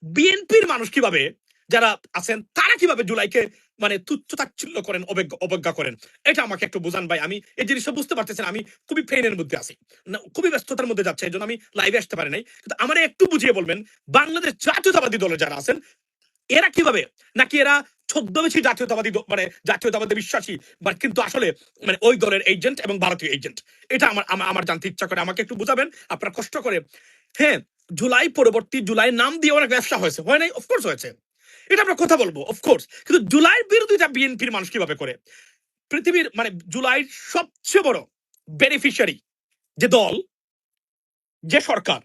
বিএনপির মানুষ কিভাবে যারা আছেন তারা কিভাবে জুলাইকে মানে তুচ্ছ তাচ্ছিল্য করেন, অবজ্ঞা করেন, এটা আমাকে একটু বুঝান ভাই। আমি এই জিনিসটা বুঝতে পারতেছেন, আমি খুবই পেইনের মধ্যে আছি, খুবই ব্যস্ততার মধ্যে যাচ্ছে, এই জন্য আমি লাইভে আসতে পারি নাই। কিন্তু আমার একটু বুঝিয়ে বলবেন, বাংলাদেশ জাতীয়তাবাদী দলে যারা আছেন এরা কিভাবে, নাকি এরা ছদ্মবেশী জাতীয়তাবাদী মানে জাতীয়তাবাদী বিশ্বাসী, বাট কিন্তু আসলে মানে ওই দলের এজেন্ট এবং ভারতীয় এজেন্ট, এটা আমার আমার জানতে ইচ্ছা করে, আমাকে একটু বুঝাবেন আপনারা কষ্ট করে। হ্যাঁ, জুলাই পরবর্তী জুলাই নাম দিয়ে অনেক ব্যবসা হয়েছে, হয় নাই? অফকোর্স হয়েছে, এটা আমরা কথা বলবো অফকোর্স, কিন্তু জুলাইয়ের বিরোধিতা বিএনপির মানুষ কিভাবে করে? পৃথিবীর মানে জুলাইয়ের সবচেয়ে বড় বেনিফিশিয়ারি যে দল, যে সরকার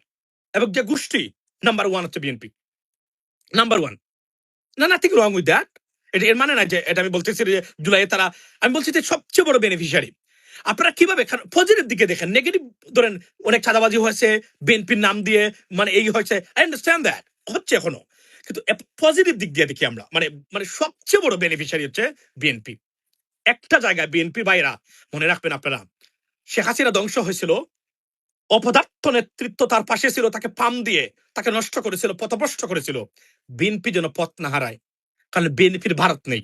এবং যে গোষ্ঠী, নাম্বার ওয়ান হচ্ছে বিএনপি, নাম্বার ওয়ান। না, নাথিং রং উইথ দ্যাট। এটা এর মানে না যে এটা আমি বলতেছি যে জুলাইয়ে তারা, আমি বলছি যে সবচেয়ে বড় বেনিফিশিয়ারি। আপনারা কিভাবে পজিটিভ দিকে দেখেন, নেগেটিভ ধরেন অনেক চাঁদাবাজি হয়েছে বিএনপির নাম দিয়ে, মানে এই হয়েছে, আই আন্ডারস্ট্যান্ড দ্যাট, হচ্ছে এখনো, কিন্তু পজিটিভ দিক দিয়ে দেখি আমরা, মানে মানে সবচেয়ে বড় বেনিফিশিয়ারি হচ্ছে বিএনপি। একটা জায়গায় বিএনপি ভাইরা মনে রাখবেন আপনারা, শেখ হাসিনা ধ্বংস হয়েছিল, অপদার্থ নেতৃত্ব তার পাশে ছিল, তাকে পাম দিয়ে তাকে নষ্ট করেছিল, পথভ্রষ্ট করেছিল। বিএনপি যেন পথ না হারায়, কারণ বিএনপির ভারত নেই।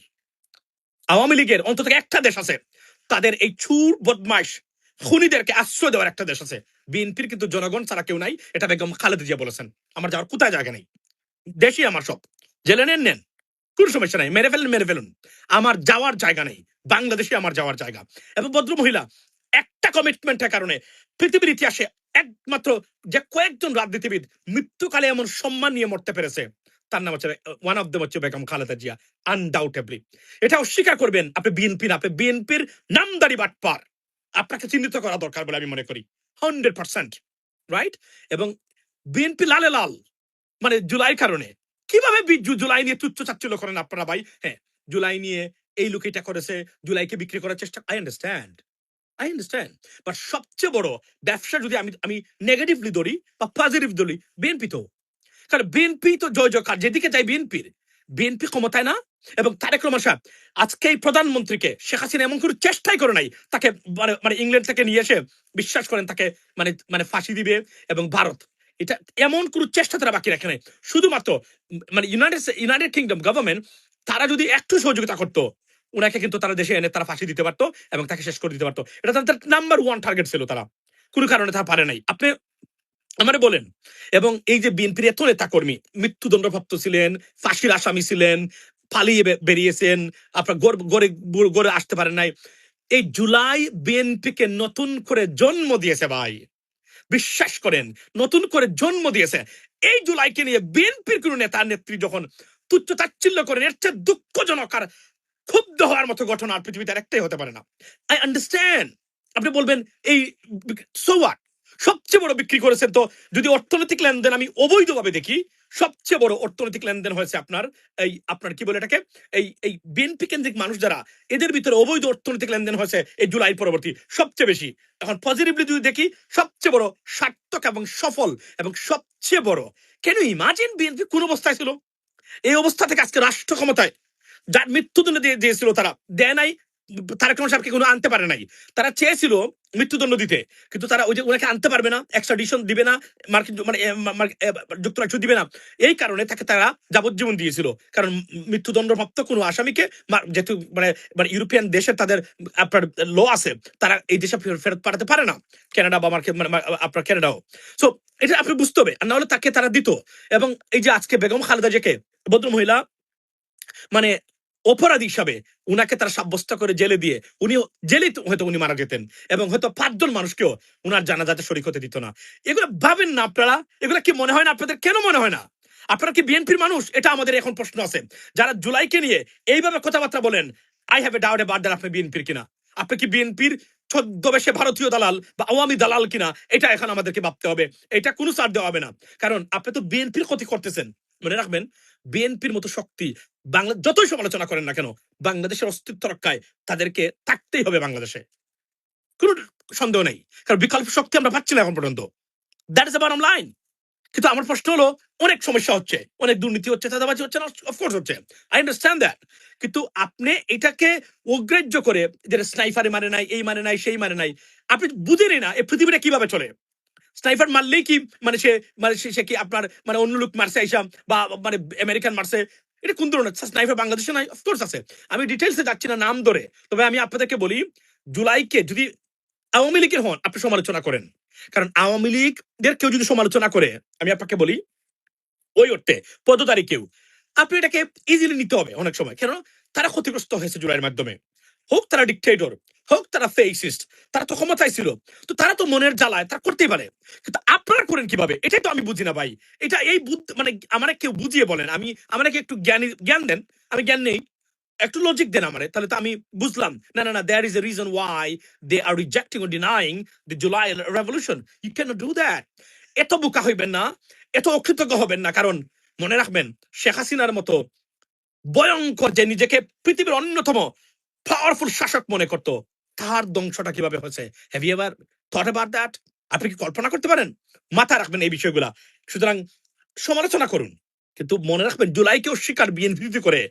আওয়ামী লীগের অন্তত একটা দেশ আছে, তাদের এই চুর বদমাইশ খুনিদেরকে আশ্রয় দেওয়ার একটা দেশ আছে। বিএনপির কিন্তু জনগণ ছাড়া কেউ নাই, এটা বেগম খালেদা জিয়া বলেছেন। আমার যাওয়ার কোথায় জায়গা নেই, দেশই আমার সব, জেলে নেন নেন, কোন সমস্যা নাই, মেরে ফেলুন মেরে ফেলুন, আমার যাওয়ার জায়গা নেই, বাংলাদেশে আমার যাওয়ার জায়গা। এবং ভদ্র মহিলা একটা কমিটমেন্টের কারণে পৃথিবীর ইতিহাসে একমাত্র যে কয়েকজন রাজনীতিবিদ মৃত্যুকালে এমন সম্মান নিয়ে মরতে পেরেছে, তার নাম হচ্ছে ওয়ান অফ দেম হচ্ছে বেগম খালেদা জিয়া, আনডাউটেবলি। এটা অস্বীকার করবেন আপনি বিএনপি না, আপনি বিএনপির নামদারি বাটপার, আপনাকে চিহ্নিত করা দরকার বলে আমি মনে করি 100%, রাইট? এবং বিএনপি লালে লাল, মানে জুলাই কারণে কিভাবে জুলাই নিয়ে তুচ্ছ চাচ্ছিল করেন আপনারা ভাই। হ্যাঁ, জুলাই নিয়ে এই লোক এটা করেছে, জুলাইকে বিক্রি করার চেষ্টা, আই আন্ডারস্ট্যান্ড, বাট সবচেয়ে বড় ব্যবসা যদি আমি আমি নেগেটিভলি ধরি বা পজিটিভ ধরি, বিএনপি তো, কারণ বিএনপি তো জয় জয়কার, যেদিকে যায় বিএনপির, বিএনপি ক্ষমতায় না। এবং তারেক রহমান সাহেব আজকে এই প্রধানমন্ত্রীকে শেখ হাসিনা এমন করে চেষ্টাই করে নাই, তাকে মানে মানে ইংল্যান্ড থেকে নিয়ে এসে বিশ্বাস করেন তাকে মানে মানে ফাঁসি দিবে, এবং ভারত এটা এমন কোনো চেষ্টা তারা বাকি রাখে নাই। শুধুমাত্র মানে ইউনাইটেড কিংডম গভর্নমেন্ট তারা যদি একটু সহযোগিতা করতো, উনাকে কিন্তু তারা দেশে এনে তারা ফাঁসি দিতে পারতো এবং তাকে শেষ করে দিতে পারতো। এটা তাদের নাম্বার ওয়ান টার্গেট ছিল, তারা কোনো কারণে তারা পারে নাই। আপনি আমারে বলেন। এবং এই যে বিএনপির এত নেতা কর্মী মৃত্যুদণ্ডপ্রাপ্ত ছিলেন, ফাঁসির আসামি ছিলেন, পালিয়ে বেরিয়েছেন, আপনার গড়ে গড়ে আসতে পারেন নাই, এই জুলাই বিএনপিকে নতুন করে জন্ম দিয়েছে ভাই, বিশ্বাস করেন, নতুন করে জন্ম দিয়েছে। এই জুলাইকে নিয়ে বিএনপির কোন নেতা নেত্রী যখন তুচ্ছ তাচ্ছিল্য করেন, এর চেয়ে দুঃখজনক আর ক্ষুব্ধ হওয়ার মতো ঘটনা আর পৃথিবীতে একটাই হতে পারে না। আই আন্ডারস্ট্যান্ড, আপনি বলবেন এই সো হোয়াট, সবচেয়ে বড় বিক্রি করেছেন তো। যদি অর্থনৈতিক লেনদেন আমি অবৈধভাবে দেখি, সবচেয়ে বড় অর্থনৈতিক লেনদেন হয়েছে আপনার এই আপনার কি বলে এটাকে, এই বিএনপি কেন্দ্রিক মানুষ যারা, এদের ভিতরে অবৈধ অর্থনৈতিক লেনদেন হয়েছে এই জুলাই পরবর্তী সবচেয়ে বেশি। এখন পজিটিভলি যদি দেখি, সবচেয়ে বড় সার্থক এবং সফল এবং সবচেয়ে বড়, কেন ইমাজিন বিএনপি কোন অবস্থায় ছিল, এই অবস্থা থেকে আজকে রাষ্ট্র ক্ষমতায়, যার মৃত্যুদণ্ড দিয়েছিল তারা দেয় নাই, তারেক রহমান সাহেবকে কোনো আনতে পারে নাই। তারা চেয়েছিল মৃত্যুদণ্ড দিতে, কিন্তু তারা ওই যে ওনাকে আনতে পারবে না, এক্সট্রাডিশন দিবে না, মার্কিন মানে যুক্তরাষ্ট্র দিবে না, এই কারণে তাকে তারা যাবজ্জীবন দিয়েছিল। কারণ মৃত্যুদণ্ডপ্রাপ্ত কোনো আসামিকে যেহেতু মানে মানে ইউরোপিয়ান দেশে তাদের আপনার ল আছে, তারা এই দেশে ফেরত পাঠাতে পারে না, কানাডা বা আপনার কানাডাও। সো এটা আপনি বুঝতে হবে, আর না হলে তাকে তারা দিত। এবং এই যে আজকে বেগম খালেদা জিয়াকে ভদ্র মহিলা মানে অপরাধী হিসাবে উনাকে তারা সাব্যস্ত করে জেলে দিয়ে, উনি জেলে হয়তো উনি মারা যেতেন, এবং হয়তো 5 জন মানুষকেও উনার জানাজাতে শরীক হতে দিত না। এগুলো ভাবেন না আপনারা? এগুলো কি মনে হয় না আপনাদের? কেন মনে হয় না? আপনারা কি বিএনপির মানুষ? এটা আমাদের এখন প্রশ্ন আছে। যারা জুলাইকে নিয়ে এইভাবে কথাবার্তা বলেন, I have a doubt about that আপনি বিএনপির কিনা, আপনি কি বিএনপির ছদ্মবেশে ভারতীয় দালাল বা আওয়ামী দালাল কিনা, এটা এখন আমাদেরকে ভাবতে হবে। এটা কোনো ছাড় দেওয়া হবে না, কারণ আপনি তো বিএনপির ক্ষতি করতেছেন। মনে রাখবেন, বিএনপির মতো শক্তি বাংলা যতই সমালোচনা করেন না কেন, বাংলাদেশের অস্তিত্ব রক্ষায় তাদেরকে থাকতেই হবে বাংলাদেশে, কোনো সন্দেহ নেই, কারণ বিকল্প শক্তি আমরা পাচ্ছি না এখন পর্যন্ত। That is the bottom line. কিন্তু আমার প্রশ্ন হলো, অনেক সমস্যা হচ্ছে, অনেক দুর্নীতি হচ্ছে, চাঁদাবাজি হচ্ছে না, অফকোর্স হচ্ছে, আই আন্ডারস্ট্যান্ড দ্যাট। কিন্তু আপনি এটাকে অগ্রাহ্য করে, যেটা স্নাইফারে মানে নাই, এই মানে নাই, সেই মানে নাই, আপনি বুঝেনই না এই পৃথিবীটা কিভাবে চলে। স্নাইপার মারলেই কি মানে সে কি আপনার মানে অন্য লোক মারছে আইসা বা মানে আমেরিকান মারছে, এটা কোন ধরনের স্নাইপার বাংলাদেশে নাই? অফকোর্স আছে। আমি ডিটেলসে যাচ্ছি না নাম ধরে, তবে আমি আপনাদেরকে বলি জুলাইকে যদি আওয়ামী লীগের হন আপনি সমালোচনা করেন, কারণ আওয়ামী লীগদের কেউ যদি সমালোচনা করে, আমি আপনাকে বলি ওই অর্থে পদধারী কেউ, আপনি এটাকে ইজিলি নিতে হবে অনেক সময়। কেন? তারা ক্ষতিগ্রস্ত হয়েছে জুলাইয়ের মাধ্যমে, হোক তারা ডিকটেটর, হোক তারা ফেসিস্ট, তারা তো ক্ষমতায় ছিল, তো তারা তো মনের জ্বালায় তারা করতেই পারে, কিন্তু আপনারা করেন কিভাবে? এটাই তো আমি বুঝি না ভাই। এটা এই মানে আমার কেউ বুঝিয়ে বলেন, আমি আমাকে একটু জ্ঞান দেন। আমি জ্ঞান নেই, একটু লজিক দেন আমারে, তাহলে তো আমি বুঝলাম। না না না, there is a reason why they are rejecting or denying the July revolution. You can not do that. এত বোকা হইবেন না, এত অকৃতজ্ঞ হবেন না, কারণ মনে রাখবেন শেখ হাসিনার মতো ভয়ঙ্কর, যে নিজেকে পৃথিবীর অন্যতম পাওয়ারফুল শাসক মনে করত, তার ধ্বংসটা কিভাবে হয়েছে? Have you ever thought about that? আপনি কি কল্পনা করতে পারেন? মাথায় রাখবেন এই বিষয়গুলা। সুতরাং সমালোচনা করুন, কিন্তু মনে রাখবেন জুলাইকে অস্বীকার বিএনপি করে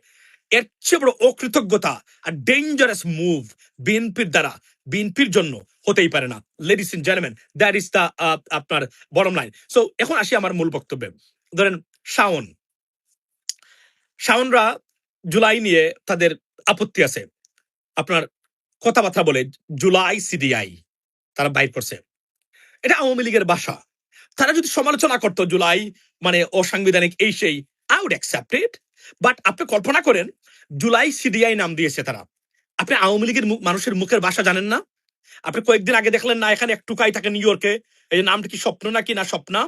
এর চেয়ে বড় অকৃতজ্ঞতা আর ডেঞ্জারাস মুভ বিএনপির দ্বারা, বিএনপির জন্য হতেই পারে না। Ladies and gentleman, that is the আপনার বটম লাইন। সো এখন আসি আমার মূল বক্তব্যে। ধরেন শাওনরা জুলাই নিয়ে তাদের আপত্তি আছে, আপনার কথাবার্তা বলে জুলাই সিডিআই তারা বাইর করছে, এটা আওয়ামী লীগের ভাষা। তারা যদি সমালোচনা করতো জুলাই মানে অসাংবিধানিক এই সেই, I would accept it. But আপনি কল্পনা করেন জুলাই সিডিআই নাম দিয়েছে তারা, আপনি আওয়ামী লীগের মানুষের মুখের ভাষা জানেন না? আপনি কয়েকদিন আগে দেখলেন না এখানে এক টুকাই থাকে নিউ ইয়র্কে, এই নামটা কি স্বপ্ন নাকি না স্বপ্না,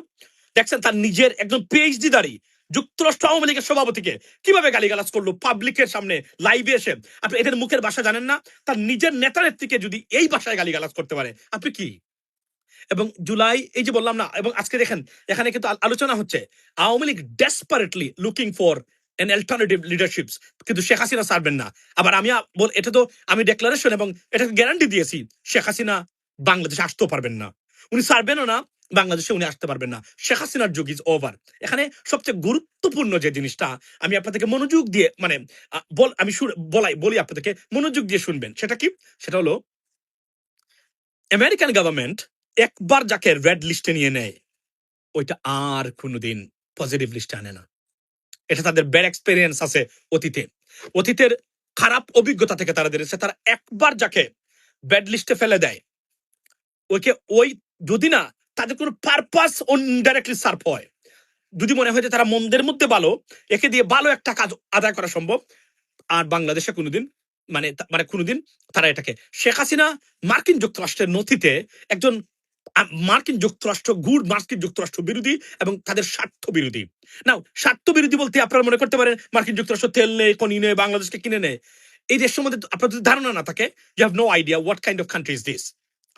দেখছেন তার নিজের একজন পিএইচডি দাঁড়ি যুক্তরাষ্ট্র আওয়ামী লীগের সভাপতিকে কিভাবে গালিগালাজ করলো পাবলিকের সামনে লাইভে এসে। আপনি এদের মুখের ভাষা জানেন না? তার নিজের নেতার থেকে যদি এই ভাষায় গালিগালাজ করতে পারে, আপনি কি? এবং জুলাই এই যে বললাম না, এবং আজকে দেখেন এখানে কিন্তু আলোচনা হচ্ছে Awami League desperately looking for N alternative লিডারশিপস, কিন্তু শেখ হাসিনা ছাড়বেন না। আবার আমি এটা তো আমি ডেক্লারেশন এবং এটাকে গ্যারান্টি দিয়েছি, শেখ হাসিনা বাংলাদেশে আসতেও পারবেন না, উনি ছাড়বেনও না, বাংলাদেশে উনি আসতে পারবেন না। শেখ হাসিনার যুগ ইজ ওভার। এখানে সবচেয়ে গুরুত্বপূর্ণ যে জিনিসটা আমি আপনাদেরকে মনোযোগ দিয়ে মানে আমি বলি আপনাদেরকে মনোযোগ দিয়ে শুনবেন, সেটা কি? সেটা হলো আমেরিকান গভর্নমেন্ট একবার যাকে রেড লিস্টে নিয়ে নেয়, ওইটা আর কোনোদিন পজিটিভ লিস্টে আনে না। এটা তাদের ব্যাড এক্সপেরিয়েন্স আছে অতীতে, অতীতের খারাপ অভিজ্ঞতা থেকে তারা দেখেছে, তারা একবার যাকে ব্যাড লিস্টে ফেলে দেয়, ওইকে ওই যদি না তাদের কোনো পারপাস ইনডাইরেক্টলি সার্ভ হয়, যদি মনে হয় যে তারা মন্দের মধ্যে ভালো, একে দিয়ে ভালো একটা কাজ আদায় করা সম্ভব, আর বাংলাদেশে কোনোদিন মানে মানে কোনোদিন তারা এটাকে, শেখ হাসিনা মার্কিন যুক্তরাষ্ট্রের নথিতে একজন মার্কিন যুক্তরাষ্ট্র বিরোধী এবং তাদের স্বার্থ বিরোধী। নাও স্বার্থ বিরোধী বলতে আপনারা মনে করতে পারেন মার্কিন যুক্তরাষ্ট্র তেল নেই, খনি নেই, বাংলাদেশকে কিনে নেয়। এই দেশ সম্বন্ধে আপনার যদি ধারণা না থাকে, you have no idea what kind of country is this.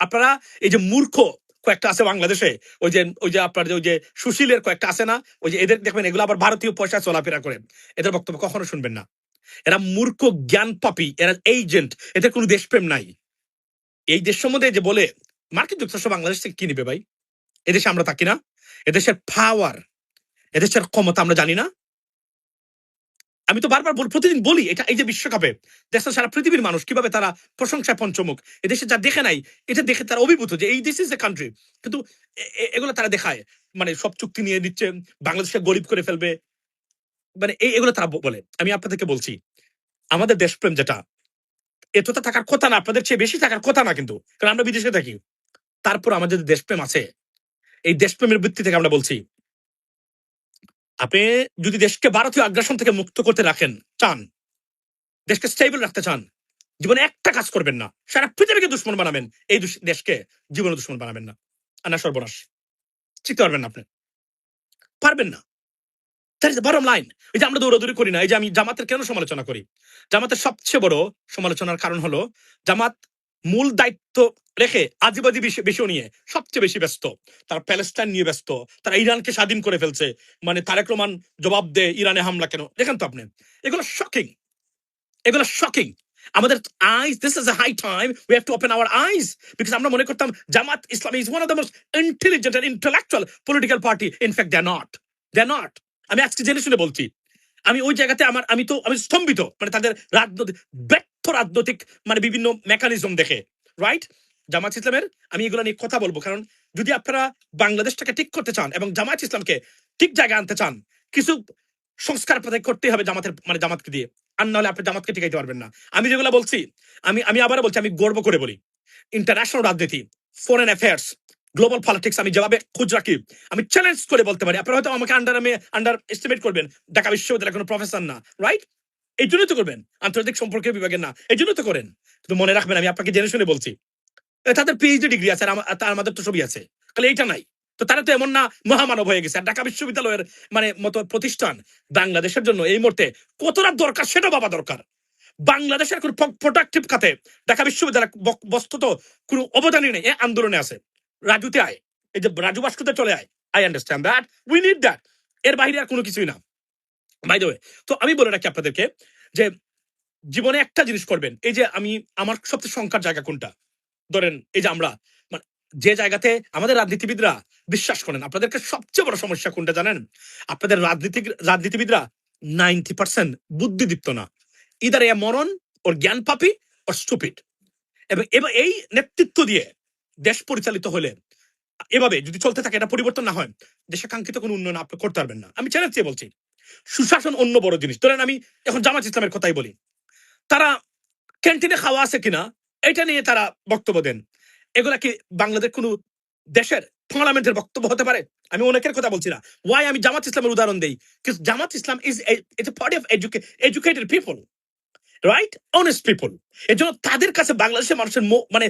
আপনারা এই যে মূর্খ কয়েকটা আছে বাংলাদেশে, ওই যে আপনার ওই যে সুশীলের কয়েকটা আছে না, ওই যে এদের দেখবেন এগুলো আবার ভারতীয় পয়সা চলাফেরা করেন, এদের বক্তব্য কখনো শুনবেন না। এরা মূর্খ জ্ঞান পাপী, এরা এজেন্ট, এদের কোনো দেশপ্রেম নাই। এই দেশ সম্বন্ধে যে বলে মার্কিন যুক্তরাষ্ট্র বাংলাদেশ থেকে কি নিবে ভাই? এদেশে আমরা থাকি না? এদেশের পাওয়ার, এদেশের ক্ষমতা আমরা জানি না? আমি তো বারবার প্রতিদিন বলি এটা, এই যে বিশ্বকাপে দেশের সারা পৃথিবীর মানুষ কিভাবে তারা প্রশংসায় পঞ্চমুখ, এদেশে যা দেখে নাই এটা দেখে তারা অভিভূত যে এই দিস ইজ এ কান্ট্রি, কিন্তু এগুলো তারা দেখায় মানে সব চুক্তি নিয়ে দিচ্ছে, বাংলাদেশকে গরিব করে ফেলবে, মানে এগুলো তারা বলে। আমি আপনাদেরকে বলছি আমাদের দেশপ্রেম যেটা, এতটা থাকার কথা না, আপনাদের চেয়ে বেশি থাকার কথা না, কিন্তু কারণ আমরা বিদেশে থাকি, তারপর আমাদের দেশপ্রেম আছে। এই দেশপ্রেমের ভিত্তি থেকে আমরা বলছি, আপনি যদি দেশকে ভারতীয় আগ্রাসন থেকে মুক্ত করতে চান, দেশকে স্টেবল রাখতে চান, জীবনে একটা কাজ করবেন না, সারা পৃথিবীকে দুশ্মন বানাবেন, এই দেশকে জীবনে দুশ্মন বানাবেন না, আর না সর্বনাশ, শিখতে পারবেন না, আপনি পারবেন না। That is the bottom line. এই যে আমরা দৌড়াদৌড়ি করি না, এই যে আমি জামাতের কেন সমালোচনা করি, জামাতের সবচেয়ে বড় সমালোচনার কারণ হলো জামাত মূল দায়িত্ব রেখে আজিবাজি বিষয় নিয়ে সবচেয়ে বেশি ব্যস্ত, তারা প্যালেস্টাইন নিয়ে ব্যস্ত, তারা ইরানকে স্বাধীন করে ফেলছে, মানে তারেক রহমান জবাব দে ইরানে হামলা কেন, দেখেন তো আপনি, এগুলো শকিং, এগুলো শকিং। আমাদের eyes, this is a high time we have to open our eyes, because আমরা মনে করতাম Jamaat Islami is one of the most intelligent and intellectual political party. In fact they're not. আমি আজকে জেনে শুনে বলছি, আমি ওই জায়গাতে আমি স্তম্ভিত, মানে তাদের ব্যর্থ রাজনৈতিক মানে বিভিন্ন মেকানিজম দেখে, রাইট? জামাত ইসলামের আমি এগুলো নিয়ে কথা বলবো, কারণ যদি আপনারা বাংলাদেশটাকে ঠিক করতে চান এবং জামায়াত ইসলামকে ঠিক জায়গায় আনতে চান, কিছু সংস্কার আপনাদের করতেই হবে জামাতের মানে জামাতকে দিয়ে, আর নাহলে আপনি জামাতকে টিকাইতে পারবেন না। আমি যেগুলো বলছি, আমি আমি আবারও বলছি, আমি গর্ব করে বলি, ইন্টারন্যাশনাল রাজনীতি, ফরেন অ্যাফেয়ার্স, গ্লোবাল পলিটিক্স আমি যেভাবে খোঁজ রাখি, আমি চ্যালেঞ্জ করে বলতে পারি। আপনারা হয়তো আমাকে আন্ডার এস্টিমেট করবেন, ঢাকা বিশ্ববিদ্যালয়ের কোনো প্রফেসর না, রাইট? এই জন্যই তো করবেন, আন্তর্জাতিক সম্পর্কের বিভাগের না, এই জন্যই তো করেন। কিন্তু মনে রাখবেন, আমি আপনাকে জেনে শুনে বলছি, তাদের পিএইচডি ডিগ্রি আছে, আর আমাদের তো সবই আছে, তাহলে এইটা নাই। তো তারা তো এমন না মহামানব হয়ে গেছে। আর ঢাকা বিশ্ববিদ্যালয়ের মানে মতো প্রতিষ্ঠান বাংলাদেশের জন্য এই মুহূর্তে কতটা দরকার সেটা বাবা দরকার। বাংলাদেশের কোন প্রোডাক্টিভ খাতে ঢাকা বিশ্ববিদ্যালয় বস্তুত কোনো অবদানই নেই। আন্দোলনে আছে, রাজুতে আয়, এই যে রাজু ভাস্করতে চলে আয়, I understand that, we need that, এর বাইরে আর কোনো কিছুই না। বাই দ্য ওয়ে, তো আমি বলে রাখি আপনাদেরকে যে জীবনে একটা জিনিস করবেন, এই যে আমি আমার সবচেয়ে সংখ্যার জায়গা কোনটা, ধরেন এই যে আমরা মানে যে জায়গাতে আমাদের রাজনীতিবিদরা বিশ্বাস করেন, আপনাদেরকে সবচেয়ে বড় সমস্যা কোনটা জানেন? আপনাদের রাজনীতিবিদরা 90% বুদ্ধিদীপ্ত না, ইদার এ মরণ ওর জ্ঞান পাপি ওর স্টুপিড। এবং এবার এই নেতৃত্ব দিয়ে দেশ পরিচালিত হলে, এভাবে যদি চলতে থাকে, এটা পরিবর্তন না হয়, দেশে কাঙ্ক্ষিত কোনো উন্নয়ন আপনি করতে পারবেন না। আমি চ্যালেঞ্জ দিয়ে বলছি, সুশাসন অন্য বড় জিনিস। ধরেন আমি এখন জামাত ইসলামের কথাই বলি, তারা ক্যান্টিনে খাওয়া আছে কিনা এটা নিয়ে তারা বক্তব্য দেন, এগুলা কি বাংলাদেশ কোনো দেশের পার্লামেন্টের বক্তব্য হতে পারে? আমি অনেকের কথা বলছি না, ওয়াই আমি জামাত ইসলামের উদাহরণ দেই, কিন্তু Jamaat Islam is it's a party of educated people, right, honest people. এর জন্য তাদের কাছে বাংলাদেশের মানুষের মানে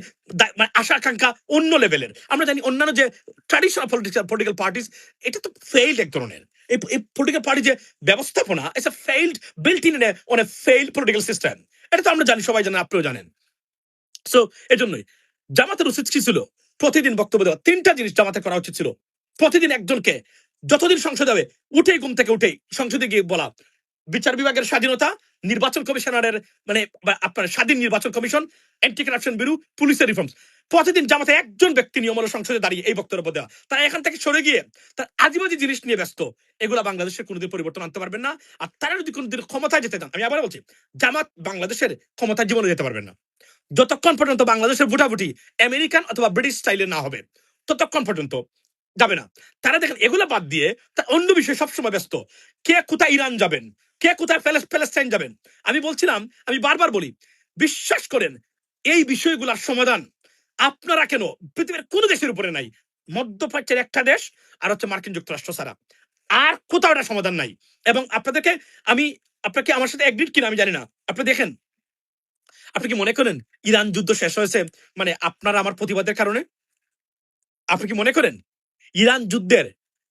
মানে আশা আকাঙ্ক্ষা অন্য লেভেলের। আমরা জানি অন্যান্য যে ট্র্যাডিশনাল পলিটিক্যাল পার্টিস, এটা তো ফেইল্ড এক ধরনের। এই পলিটিক্যাল পার্টি যে ব্যবস্থাপনা, it's a failed, built in on a failed political system. এটা তো আমরা জানি, সবাই জানেন, আপনিও জানেন। সো এজন্যই জামাতের উচিত কি ছিল? প্রতিদিন বক্তব্য দেওয়া। তিনটা জিনিস জামাতে করা উচিত ছিল। প্রতিদিন একজনকে, যতদিন সংসদ হবে, উঠেই ঘুম থেকে উঠেই সংসদে গিয়ে বলা, বিচার বিভাগের স্বাধীনতা, নির্বাচন কমিশনারের মানে আপনার স্বাধীন নির্বাচন কমিশন, অ্যান্টি কারাপশন ব্যুরো, পুলিশের রিফর্মস। প্রতিদিন জামাতে একজন ব্যক্তি নিয়মূলক সংসদে দাঁড়িয়ে এই বক্তব্য দেওয়া। তারা এখান থেকে সরে গিয়ে তার আজীবাজি জিনিস নিয়ে ব্যস্ত, এগুলা বাংলাদেশের কোনোদিন পরিবর্তন আনতে পারবেন না। আর তারা যদি কোনোদিন ক্ষমতায় যেতে চান, আমি আবার বলছি, জামাত বাংলাদেশের ক্ষমতায় জীবনে যেতে পারবেন না যতক্ষণ পর্যন্ত বাংলাদেশের ভোটাভুটি আমেরিকান অথবা ব্রিটিশ স্টাইলে না হবে, ততক্ষণ পর্যন্ত যাবে না। তারা দেখেন এগুলো বাদ দিয়ে অন্য বিষয়ে সবসময় ব্যস্ত। কে কোথায় ইরান যাবেন, কে কোথায় প্যালেস্টাইন যাবেন। আমি বলছিলাম, আমি বারবার বলি, বিশ্বাস করেন এই বিষয়গুলোর সমাধান আপনারা কেন পৃথিবীর কোন দেশের উপরে নাই, মধ্যপ্রাচ্যের একটা দেশ আর হচ্ছে মার্কিন যুক্তরাষ্ট্র ছাড়া, আর কোথাও এটা সমাধান নাই। এবং আপনাদেরকে আমি, আপনাকে আমার সাথে এগ্রিড কিনা আমি জানি না, আপনি দেখেন, আপনি কি মনে করেন ইরান যুদ্ধ শেষ হয়েছে মানে আপনার আমার প্রতিবাদের কারণে? আপনি কি মনে করেন ইরান যুদ্ধের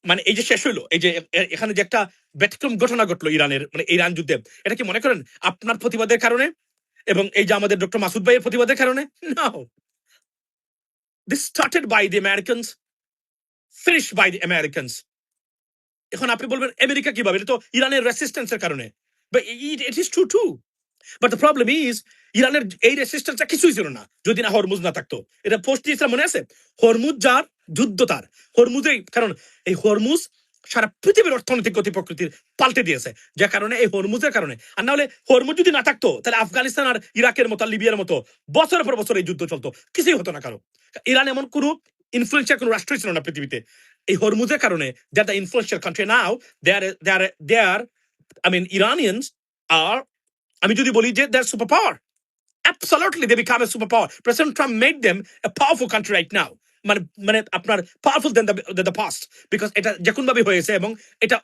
মানে এই যে শেষ হইলো, এই যে এখানে যে একটা ব্যতিক্রম ঘটনা ঘটলো ইরানের মানে ইরান যুদ্ধে, এটা কি মনে করেন আপনার প্রতিবাদের কারণে এবং এই যে আমাদের ডক্টর মাসুদ ভাইয়ের প্রতিবাদের কারণে? No, this started by the Americans, finished by the Americans. এখন আপনি বলবেন আমেরিকা কিভাবে, এটা তো ইরানের রেসিস্টেন্সের কারণে, but it is true too. But the problem is, ইরানের এই রেসিস্টেন্সটা কিছুই ছিল না যদি না হরমুজ না থাকতো। এটা পোস্ট দিয়েছিলাম, মনে আছে? হরমুজ যার যুদ্ধ তার, হরমুজেই, কারণ এই হরমুজ সারা পৃথিবীর অর্থনৈতিক গতি প্রকৃতির পাল্টে দিয়েছে, যে কারণে এই হরমুজের কারণে। আর না হলে হরমুজ যদি না থাকতো, তাহলে আফগানিস্তান আর ইরাকের মতো, লিবিয়ার মতো বছরের পর বছর এই যুদ্ধ চলতো, কিছুই হতো না কারো। ইরান এমন কোনো ইনফ্লুয়েন্সিয়াল কোনো রাষ্ট্রই ছিল না পৃথিবীতে। এই হরমুজের কারণে they are the influential country now, they are I mean Iranians are, আমি যদি বলি যে they're superpower, absolutely they become a superpower. President Trump made them a powerful country right now, মানে মানে আপনার powerful than the past, because এটা যে কোন ভাবে হয়েছে এবং এটা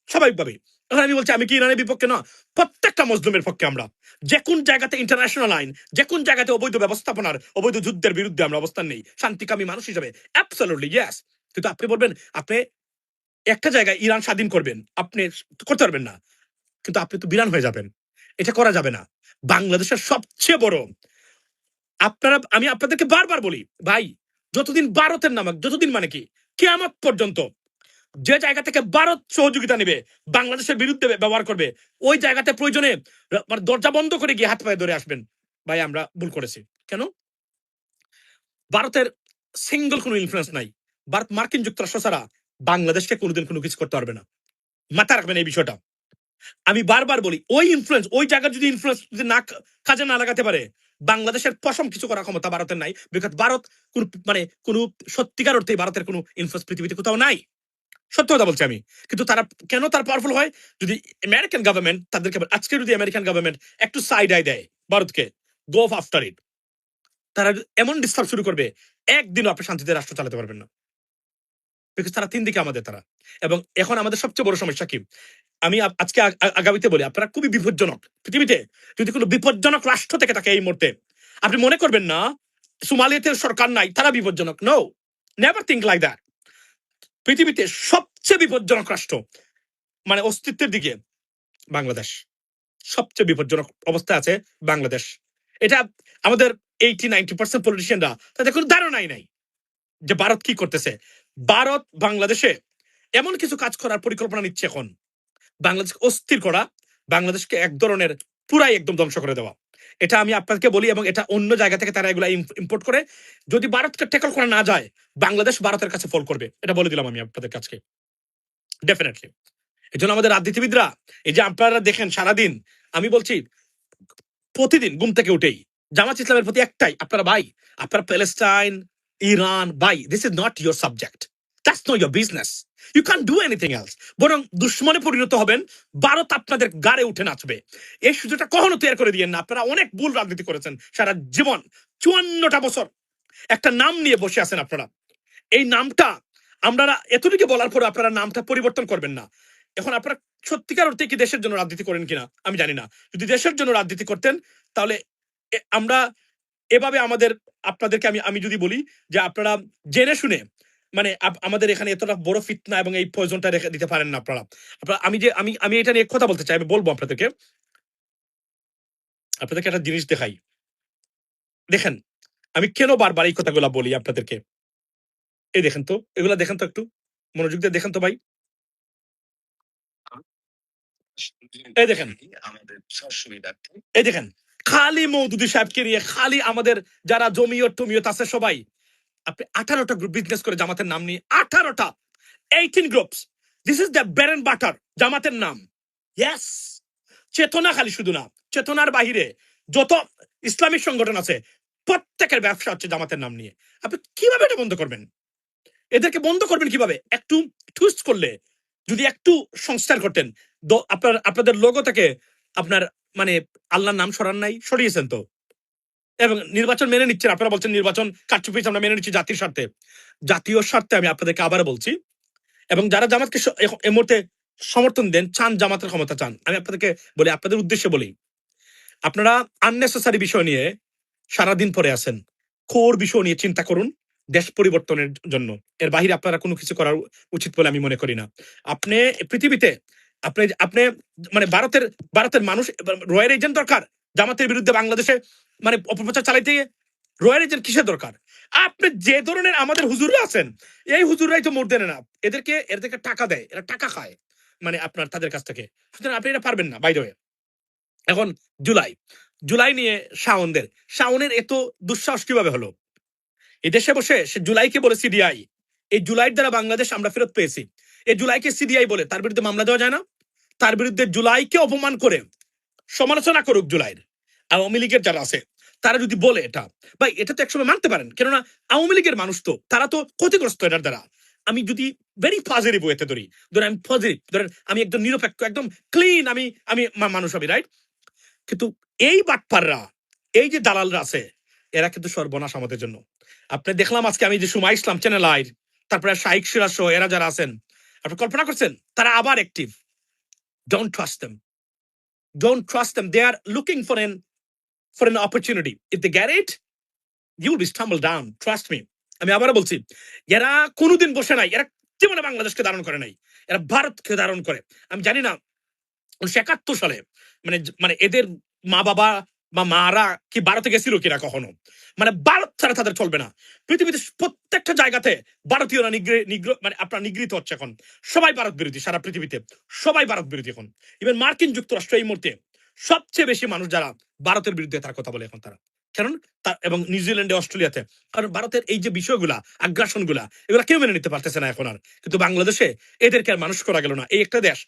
স্বাভাবিকভাবে। এখন আমি বলছি, আমি কি ইরানের বিপক্ষে না, প্রত্যেকটা মজলুমের পক্ষে আমরা। যে কোন জায়গাতে ইন্টারন্যাশনাল আইন, যে কোন জায়গাতে অবৈধ ব্যবস্থাপনার, অবৈধ যুদ্ধের বিরুদ্ধে আমরা অবস্থান নেই, শান্তিকামী মানুষ হিসেবে, অ্যাবসলিউটলি ইয়েস। কিন্তু আপনি বলবেন আপনি একটা জায়গায় ইরান স্বাধীন করবেন, আপনি করতে পারবেন না, কিন্তু আপনি তো বিরান হয়ে যাবেন, এটা করা যাবে না। বাংলাদেশের সবচেয়ে বড়, আপনারা, আমি আপনাদেরকে বারবার বলি ভাই, যতদিন ভারতের নামক, যতদিন মানে কি কিয়ামত পর্যন্ত যে জায়গা থেকে ভারত সহযোগিতা নেবে, বাংলাদেশের বিরুদ্ধে ব্যবহার করবে, ওই জায়গাতে প্রয়োজনে মানে দরজা বন্ধ করে গিয়ে হাত পায়ে ধরে আসবেন, ভাই আমরা ভুল করেছি। কেন? ভারতের সিঙ্গল কোনো ইনফ্লুয়েন্স নাই। ভারত মার্কিন যুক্তরাষ্ট্র ছাড়া বাংলাদেশকে কোনোদিন কোনো কিছু করতে পারবে না, মাথা রাখবেন এই বিষয়টা। আমি বারবার বলি, ওই ইনফ্লুয়েন্স, ওই জায়গার যদি ইনফ্লুয়েন্স যদি না কাজে না লাগাতে পারে, বাংলাদেশের পশম কিছু করার ক্ষমতা ভারতের নাই, বিকজ ভারত কোন মানে কোন সত্যিকার অর্থে ভারতের কোনো ইনফ্লুয়েন্স পৃথিবীতে কোথাও নাই। সত্য কথা বলছি আমি। কিন্তু তারা কেন তার পাওয়ারফুল হয়? যদি আমেরিকান গভর্নমেন্ট তাদেরকে আজকে যদি আমেরিকান গভর্নমেন্ট একটু সাইড আই দেয় ভারতকে, গো আফটার ইট, তারা এমন ডিস্টার্ব শুরু করবে, একদিনও আপনি শান্তিতে রাষ্ট্র চালাতে পারবেন না, বিকজ তারা তিন দিকে আমাদের তারা। এবং এখন আমাদের সবচেয়ে বড় সমস্যা কি, আমি আজকে আগামীতে বলি, আপনারা খুবই বিপজ্জনক পৃথিবীতে যদি কোনো বিপজ্জনক রাষ্ট্র থেকে থাকে এই মুহূর্তে, আপনি মনে করবেন না সোমালিয়াতে সরকার নাই তারা বিপজ্জনক। No, never think like that. পৃথিবীতে সবচেয়ে বিপজ্জনক রাষ্ট্র মানে অস্তিত্বের দিকে বাংলাদেশ, সবচেয়ে বিপজ্জনক অবস্থায় আছে বাংলাদেশ। এটা আমাদের 80-90% পলিটিশিয়ানরা তাদের কোনো ধারণাই নাই যে ভারত কি করতেছে। ভারত বাংলাদেশে এমন কিছু কাজ করার পরিকল্পনা নিচ্ছে এখন, বাংলাদেশকে অস্থির করা, বাংলাদেশকে এক ধরনের পুরাই একদম ধ্বংস করে দেওয়া। এটা আমি আপনাকে বলি, এবং এটা অন্য জায়গা থেকে তারা এগুলা ইম্পোর্ট করে। যদি ভারতকে ট্যাকল করা না যায়, বাংলাদেশ ভারতের কাছে ফল করবে, এটা বলে দিলাম আমি আপনাদের কাছে ডেফিনেটলি। এই জন্য আমাদের রাজনীতিবিদরা, এই যে আপনারা দেখেন সারাদিন, আমি বলছি প্রতিদিন ঘুম থেকে উঠেই জামাত ইসলামের প্রতি একটাই, আপনারা ভাই, আপনারা প্যালেস্টাইন, ইরান, ভাই, this is not your subject, that's not your business, you can do anything else. বরং দুশ্মনে পরিণত হবেন, ভারত আপনাদের গাড়ে উঠে নাচবে। এই সুযোগটা কখনো তৈরি করে দিয়েন না। আপনারা অনেক ভুল রাজনীতি করেছেন সারা জীবন, 54টা বছর একটা নাম নিয়ে বসে আছেন আপনারা। এই নামটা আমরা এতটুকু বলার পর আপনারা নামটা পরিবর্তন করবেন না। এখন আপনারা সত্যিকার অর্থে কি দেশের জন্য রাজনীতি করেন কিনা আমি জানি না। যদি দেশের জন্য রাজনীতি করতেন, তাহলে আমরা এভাবে আপনাদেরকে আমি যদি বলি যে আপনারা জেনে শুনে মানে আমাদের এখানে এতটা বড় ফিতনা এবং এই পয়জনটা রেখে দিতে পারেন না আপনারা। আমি এটা নিয়ে কথা বলতে চাই, আমি বলবো আপনাদেরকে একটা জিনিস দেখাই। দেখেন আমি কেন বারবার এই কথাগুলো বলি আপনাদেরকে। এই দেখেন তো, এগুলা দেখেন তো, একটু মনোযোগ দিয়ে দেখেন তো ভাই। এই দেখেন, এই দেখেন, খালি মৌদুদি সাহেবকে নিয়ে, খালি আমাদের যারা জমিয়ত টমিয়ত আছে সবাই, আপনি 18টা গ্রুপ বিজনেস করে জামাতের নাম নিয়ে, 18টা 18 groups, this is the bread and butter জামাতের নাম। ইয়েস, চেতনা খালি শুধু না, চেতনার বাহিরে যত ইসলামিক সংগঠন আছে প্রত্যেকের ব্যবসা হচ্ছে জামাতের নাম নিয়ে। আপনি কিভাবে এটা বন্ধ করবেন? এদেরকে বন্ধ করবেন কিভাবে? একটু টুইস্ট করলে, যদি একটু সংস্কার করতেন। আপনাদের লোগো থেকে আপনার মানে আল্লাহর নাম সরান নাই, সরিয়েছেন তো, এবং নির্বাচন মেনে নিচ্ছেন। আপনারা বলছেন নির্বাচন কারচুপি আমরা মেনে নিচ্ছি জাতির স্বার্থে। জাতীয় স্বার্থে আমি আপনাদেরকে আবার বলছি, এবং যারা জামাতকে এই মুহূর্তে সমর্থন দেন, চান জামাতের ক্ষমতা চান, আমি আপনাদেরকে বলি, আপনাদের উদ্দেশ্যে বলি, আপনারা আননেসেসারি বিষয় নিয়ে সারাদিন পরে আছেন। কোর বিষয় নিয়ে চিন্তা করুন দেশ পরিবর্তনের জন্য। এর বাহিরে আপনারা কোনো কিছু করা উচিত বলে আমি মনে করি না। আপনি পৃথিবীতে আপনি আপনি মানে ভারতের মানুষ রয়্যাল এজেন্ট দরকার জামাতের বিরুদ্ধে বাংলাদেশে মানে অপপ্রচার চালাইতে গিয়ে? রয়্যাল এজেন্ট কিসের দরকার? আপনি যে ধরনের আমাদের হুজুররা আছেন, এই হুজুররাই তো মোট দেন না, এদেরকে টাকা দেয়, এরা টাকা খায় মানে আপনার তাদের কাছ থেকে। সুতরাং আপনি এটা পারবেন না। বাই দ্য ওয়ে, এখন জুলাই নিয়ে শাওনের এত দুঃসাহস কিভাবে হলো? এই দেশে বসে সে জুলাইকে বলে সিডিআই, এই জুলাইয়ের দ্বারা বাংলাদেশ আমরা ফেরত পেয়েছি, এই জুলাইকে সিডিআই বলে তার বিরুদ্ধে মামলা দেওয়া যায় না? তার বিরুদ্ধে জুলাইকে অপমান করে সমালোচনা করুক জুলাইয়ের আওয়ামী লীগের যারা আছে, তারা যদি বলে এটা, ভাই এটা তো একসময় মানতে পারেন, কেননা আওয়ামী লীগের মানুষ তো, তারা তো ক্ষতিগ্রস্ত এটার দ্বারা। আমি যদি ভেরি পজিটিভ ওয়েতে ধরেন আমি পজিটিভ, ধরেন আমি একদম নিরপেক্ষ, একদম ক্লিন, আমি মানুষ আমি, রাইট? কিন্তু এই বাটপাররা, এই যে দালালরা আছে, এরা কিন্তু সর্বনাশ আমাদের জন্য। আপনি দেখলাম আজকে আমি যে সুমাই ইসলাম চ্যানেল আইর, তারপরে শাইক সিরাজ সহ এরা যারা আছেন, আপনি কল্পনা করছেন তারা আবার active. Don't trust them, don't trust them, they are looking for an opportunity. If they get it, you will be stumbled down, trust me. আমি আবারও বলছি, এরা কোনোদিন বসে নাই, এরা জীবনে বাংলাদেশকে ধারণ করে নাই, এরা ভারতকে ধারণ করে। আমি জানি না 1971 সালে মানে মানে এদের মা বাবা বা মারা কি ভারতে গেছিল কিনা কখনো, মানে ভারত ছাড়া তাদের চলবে না। পৃথিবীতে প্রত্যেকটা জায়গাতে ভারতীয়রা মানে আপনার নিগৃহীত হচ্ছে এখন। সবাই ভারত বিরোধী, সারা পৃথিবীতে সবাই ভারত বিরোধী এখন। ইভেন মার্কিন যুক্তরাষ্ট্র এই মুহূর্তে সবচেয়ে বেশি মানুষ যারা ভারতের বিরুদ্ধে তার কথা বলে এখন তারা, কারণ এবং নিউজিল্যান্ডে, অস্ট্রেলিয়াতে, কারণ ভারতের এই যে বিষয়গুলা, আগ্রাসন গুলা, এগুলা কেউ মেনে নিতে পারতেছে না এখন আর। কিন্তু বাংলাদেশে এদেরকে আর মানুষ করা গেল না। এই একটা দেশ,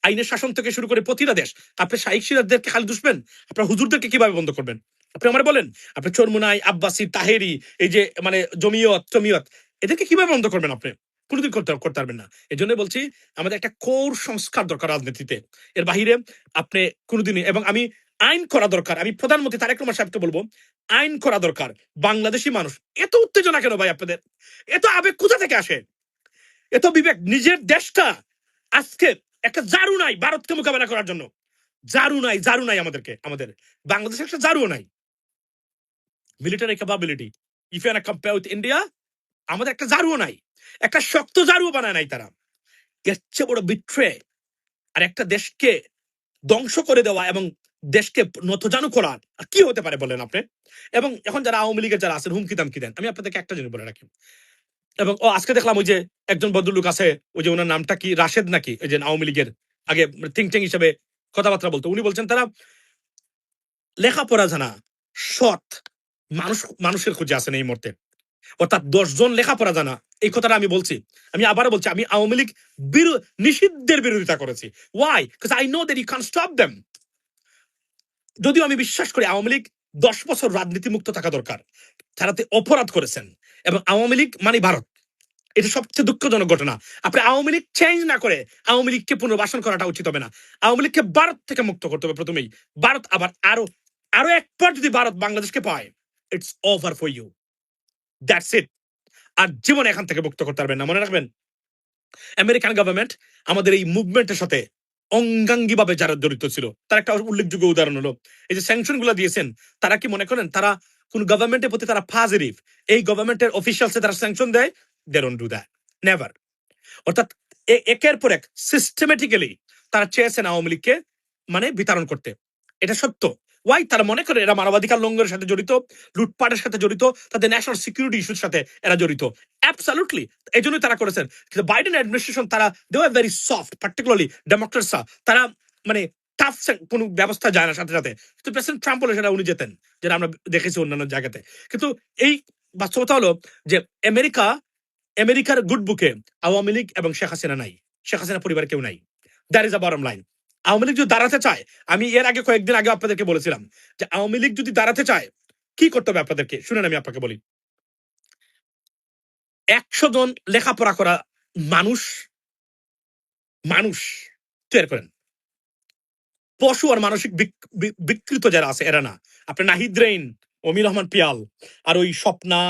আইনের শাসন থেকে শুরু করে প্রতিটা দেশ, আপনি শাইখ সিরাজদেরকে খালি দুষবেন, আপনার হুজুরদেরকে কিভাবে বন্ধ করবেন? আপনি আমার বলেন, আপনি চরমুনাই, আব্বাসী, তাহেরি, এই যে মানে জমিয়ত এদেরকে কিভাবে বন্ধ করবেন আপনি? কোনোদিন করতে পারবেন না। এই জন্য বলছি আমাদের একটা কোর সংস্কার দরকার রাজনীতিতে। এর বাহিরে আপনি কোনোদিনই, এবং আমি আইন করা দরকার। আমি প্রধানমন্ত্রী তারেক রহমান সাহেবকে বলবো, আইন করা দরকার। বাংলাদেশি মানুষ এত উত্তেজনা কেন ভাই আপনাদের? এত আবেগ কোথা থেকে আসে? এত বিবেক? নিজের দেশটা আজকে একটা জারু নাই ভারতকে মোকাবেলা করার জন্য। জারু নাই আমাদের বাংলাদেশে একটা জারুও নাই। Military capability, if you compare with India, আমাদের একটা জারুও নাই, একটা শক্ত জারুও বানায় নাই তারা। এর চেয়ে বড় বিট্রে আর একটা দেশকে ধ্বংস করে দেওয়া এবং দেশকে নতজানু করা আর কি হতে পারে বলেন আপনি? এবং এখন যারা আওয়ামী লীগের যারা আছেন হুমকি দামকি দেন, আমি আপনাদেরকে একটা জিনিস বলে রাখি। এবং আজকে দেখলাম ওই যে একজন ভদ্রলোক আছে, ওই যে ওনার নামটা কি, রাশেদ নাকি, ওই যে আওয়ামী লীগের আগে থিঙ্ক ট্যাঙ্ক হিসেবে কথাবার্তা বলতো, উনি বলছেন তারা লেখাপড়া জানা সৎ মানুষের খোঁজে আছেন এই মুহূর্তে। অর্থাৎ 10 জন লেখাপড়া জানা, এই কথাটা আমি বলছি। আমি আবারও বলছি, আমি আওয়ামী লীগ নিষিদ্ধের বিরোধিতা করেছি। Why? Because I know that you can stop them. যদিও আমি বিশ্বাস করি আওয়ামী লীগ 10 বছর রাজনীতি মুক্ত থাকা দরকার। তারা অপরাধ করেছেন, এবং আওয়ামী লীগ মানে ভারত, এটা সবচেয়ে দুঃখজনক ঘটনা। আপনি আওয়ামী লীগ চেঞ্জ না করে আওয়ামী লীগকে পুনর্বাসন করাটা উচিত হবে না। আওয়ামী লীগকে ভারত থেকে মুক্ত করতে হবে প্রথমেই। ভারত আবার আরো একবার যদি ভারত বাংলাদেশকে পায়, it's over for you, that's it. আর জীবনে এখান থেকে মুক্ত করতে পারবেন না। মনে রাখবেন, আমেরিকান গভর্নমেন্ট আমাদের এই মুভমেন্টের সাথে অঙ্গাঙ্গি ভাবে যারা জড়িত ছিল, তার একটা উল্লেখযোগ্য উদাহরণ হলো এই যে স্যাংশন গুলো দিয়েছেন। তারা কি মনে করেন তারা কোন গভর্নমেন্টের প্রতি তারা পজিটিভ? এই গভর্নমেন্টের অফিসিয়ালসে তারা স্যাংশন দেয়? They don't do that, never. অর্থাৎ একের পর এক সিস্টেমেটিক্যালি তারা চেয়েছেন আওয়ামী লীগকে মানে বিতরণ করতে। এটা সত্য। ওয়াই? তারা মনে করে এরা মানবাধিকার লঙ্ঘনের সাথে জড়িত, লুটপাটের সাথে জড়িত, তাদের ন্যাশনাল সিকিউরিটি ইস্যুর সাথে এরা জড়িত। অ্যাবসলিউটলি, এই জন্যই তারা করেছেন। কিন্তু বাইডেন অ্যাডমিনিস্ট্রেশন তারা they were very soft, particularly ডেমোক্রেটসরা। তারা মানে টাফ কোনো ব্যবস্থা যায় না সাথে সাথে। কিন্তু প্রেসিডেন্ট ট্রাম্প হলে সেটা উনি যেতেন, যেটা আমরা দেখেছি অন্যান্য জায়গাতে। কিন্তু এই বাস্তবতা হলো যে আমেরিকার গুড বুকে আওয়ামী লীগ এবং শেখ হাসিনা নাই, শেখ হাসিনা পরিবারের কেউ নাই। That is a bottom line. Awami League যদি দাঁড়াতে চায়, আমি এর আগে কয়েকদিন আগে আপনাদেরকে বলেছিলাম যে আওয়ামী লীগ যদি দাঁড়াতে চায় কি করতে হবে আপনাদেরকে শুনেন, আমি আপনাকে বলি। 100 জন লেখাপড়া করা মানুষ তৈরি করেন। পশু আর মানসিক বিকৃত যারা আছে এরা না। আপনার নাহিদ রেইন, অমির রহমান পিয়াল, আর ওই স্বপ্না,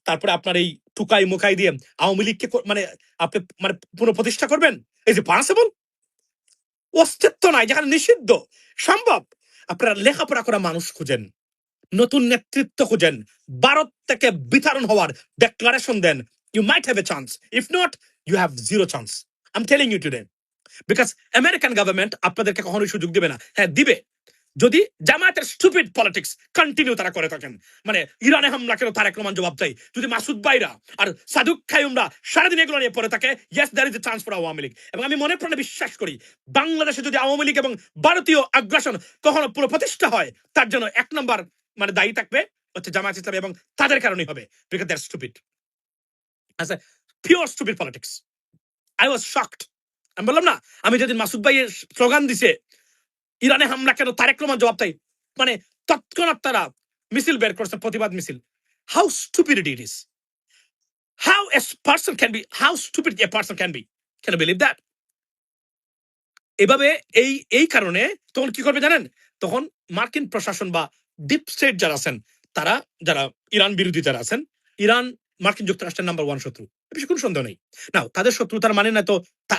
তারপরে আপনার এই টুকাই মুকাই দিয়ে আওয়ামী লীগকে মানে আপনি মানে পুনঃপ্রতিষ্ঠা করবেন? এই যে পসিবল? অস্তিত্ব নাই, যেখানে নিষিদ্ধ সম্ভব। আপনারা লেখাপড়া করা মানুষ খুঁজেন, নতুন নেতৃত্ব খুঁজেন, ভারত থেকে বিতরণ হওয়ার ডেক্লারেশন দেন। You might have a chance, if not you have zero chance. I am telling you today. Because American government আপনাদেরকে কখনোই সুযোগ দিবে না। হ্যাঁ দিবে, যদি জামায়াতের স্টুপিড পলিটিক্স কন্টিনিউ তারা করে থাকেন। মানে ইরানে হামলা কেন তারেক রহমান জবাব দেয়, যদি মাসুদ ভাইরা আর সাদুক খায়ুমরা সারাদিন এগুলো নিয়ে পড়ে থাকে, yes there is a chance for Awami League. এবং আমি মনে প্রাণে বিশ্বাস করি বাংলাদেশে যদি আওয়ামী লীগ এবং ভারতীয় আগ্রাসন কখনো পুরো প্রতিষ্ঠা হয়, তার জন্য 1 নম্বর মানে দায়ী থাকবে হচ্ছে জামায়াত ইসলামী, এবং তাদের কারণেই হবে। Because they're stupid, as a pure stupid politics. I was shocked. আমি বললাম না, আমি যেদিন মাসুদ ভাইয়ের স্লোগান দিছে ইরানে হামলা কেন তারেক রহমান জবাব দেয়, মানে তৎক্ষণাৎ তারা মিছিল বের করছে, প্রতিবাদ মিছিল। How stupid it is, how stupid a person can be, can you believe that? এভাবে এই কারণে তখন কি করবে জানেন? তখন মার্কিন প্রশাসন বা ডিপ স্টেট যারা আছেন, তারা যারা ইরান বিরোধী যারা আছেন, ইরান মার্কিন যুক্তরাষ্ট্রের নাম্বার 1 শত্রু, বেশি কোনো সন্দেহ নেই। না তাদের শত্রু তার মানে না তো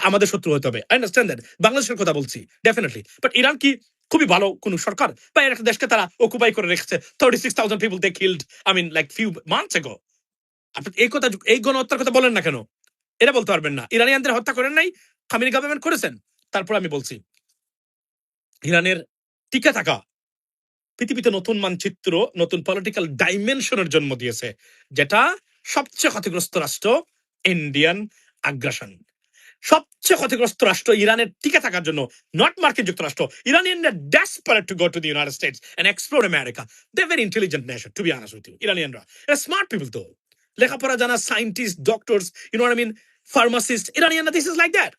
আমাদের শত্রু হতে হবে। আই আন্ডারস্ট্যান্ড দ্যাট, বাংলাদেশের কথা বলছি ডেফিনেটলি। বাট ইরান কি খুবই ভালো কোন সরকার? বা এর একটা দেশকে তারা অকুপাই করে রেখেছে, 36,000 people they killed, I mean like few months ago. আপনি এই গণহত্যার কথা বলেন না কেন? এটা বলতে পারবেন না। ইরানিয়ানদের হত্যা করেন নাই, খামেনি গভর্নমেন্ট করেছেন। তারপর আমি বলছি ইরানের টিকে থাকা পৃথিবীতে নতুন মানচিত্র, নতুন পলিটিক্যাল ডাইমেনশনের জন্ম দিয়েছে, যেটা সবচেয়ে ক্ষতিগ্রস্ত রাষ্ট্র ইন্ডিয়ান আগ্রাসন। সবচেয়ে ক্ষতিগ্রস্ত রাষ্ট্র ইরানের টিকে থাকার জন্য, নট মার্কিন যুক্তরাষ্ট্র। ইরানিয়ানরা desperate to go to the United States and explore America. They very intelligent nation, to be honest with you. ইরানিয়ানরা স্মার্ট পিপল, তো লেখাপড়া জানা scientist, doctors, you know what I mean, pharmacists. Iranian, this is like that.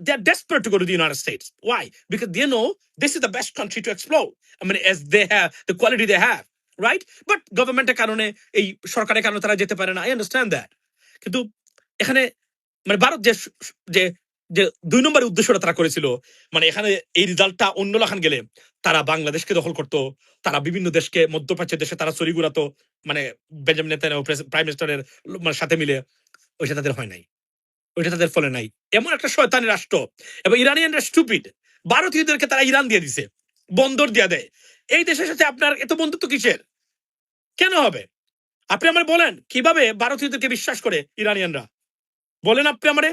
They're desperate to go to the United States. Why? Because they know this is the best country to explore. I mean, as they have the quality they have. Right? But গভর্নমেন্টের কারণে, এই সরকারের কারণে তারা যেতে পারে না। I understand that. কিন্তু এখানে মানে ভারত যে যে ২ নম্বরের উদ্দেশ্যটা তারা করেছিল, মানে এখানে এই রেজাল্টটা অন্য লাখান গেলে তারা বাংলাদেশকে দখল করত, তারা বিভিন্ন দেশকে, মধ্যপ্রাচ্যের দেশে তারা ছড়ি ঘুরাতো, মানে বেঞ্জামিন নেতানিয়াহু প্রাইম মিনিস্টারের মানে সাথে মিলে। ওইটা তাদের হয় নাই, ওইটা তাদের ফলে নাই। এমন একটা শয়তানি রাষ্ট্র, এবং ইরানিয়ানরা স্টুপিড। ভারতীয়দেরকে তারা ইরান দিয়ে দিছে, বন্দর দিয়ে দেয়। এই দেশের সাথে আপনার এত বন্ধুত্ব কিসের? কেন হবে? আপনি আমার বলেন কিভাবে ভারতীয়দেরকে বিশ্বাস করে ইরানিয়ানরা? বলেন আপনি আমারে,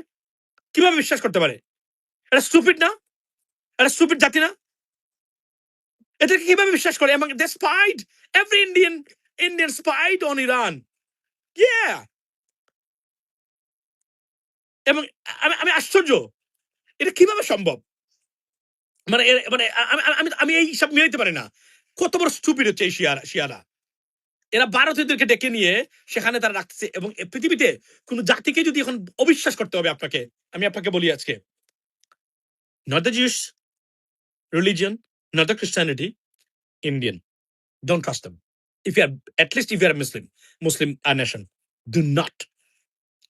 কিভাবে বিশ্বাস করতে পারে? এটা স্টুপিড না? এটা স্টুপিড জাতি না? এদেরকে কিভাবে বিশ্বাস করে? এবং they spied, every Indian spied on Iran. Yeah. এবং আমি আশ্চর্য, এটা কিভাবে সম্ভব? মানে মানে আমি এই সব মিলাইতে পারি না। কত বড় স্টুপিড হচ্ছে এই শিয়ারা। এরা ভারতীয়দেরকে ডেকে নিয়ে সেখানে তারা রাখছে। এবং পৃথিবীতে কোন জাতিকে যদি এখন অবিশ্বাস করতে হবে আপনাকে, আমি আপনাকে বলি আজকে, not the Jews religion, not the Christianity, Indian. Don't trust them. If you are, at least if you are a Muslim nation, do not.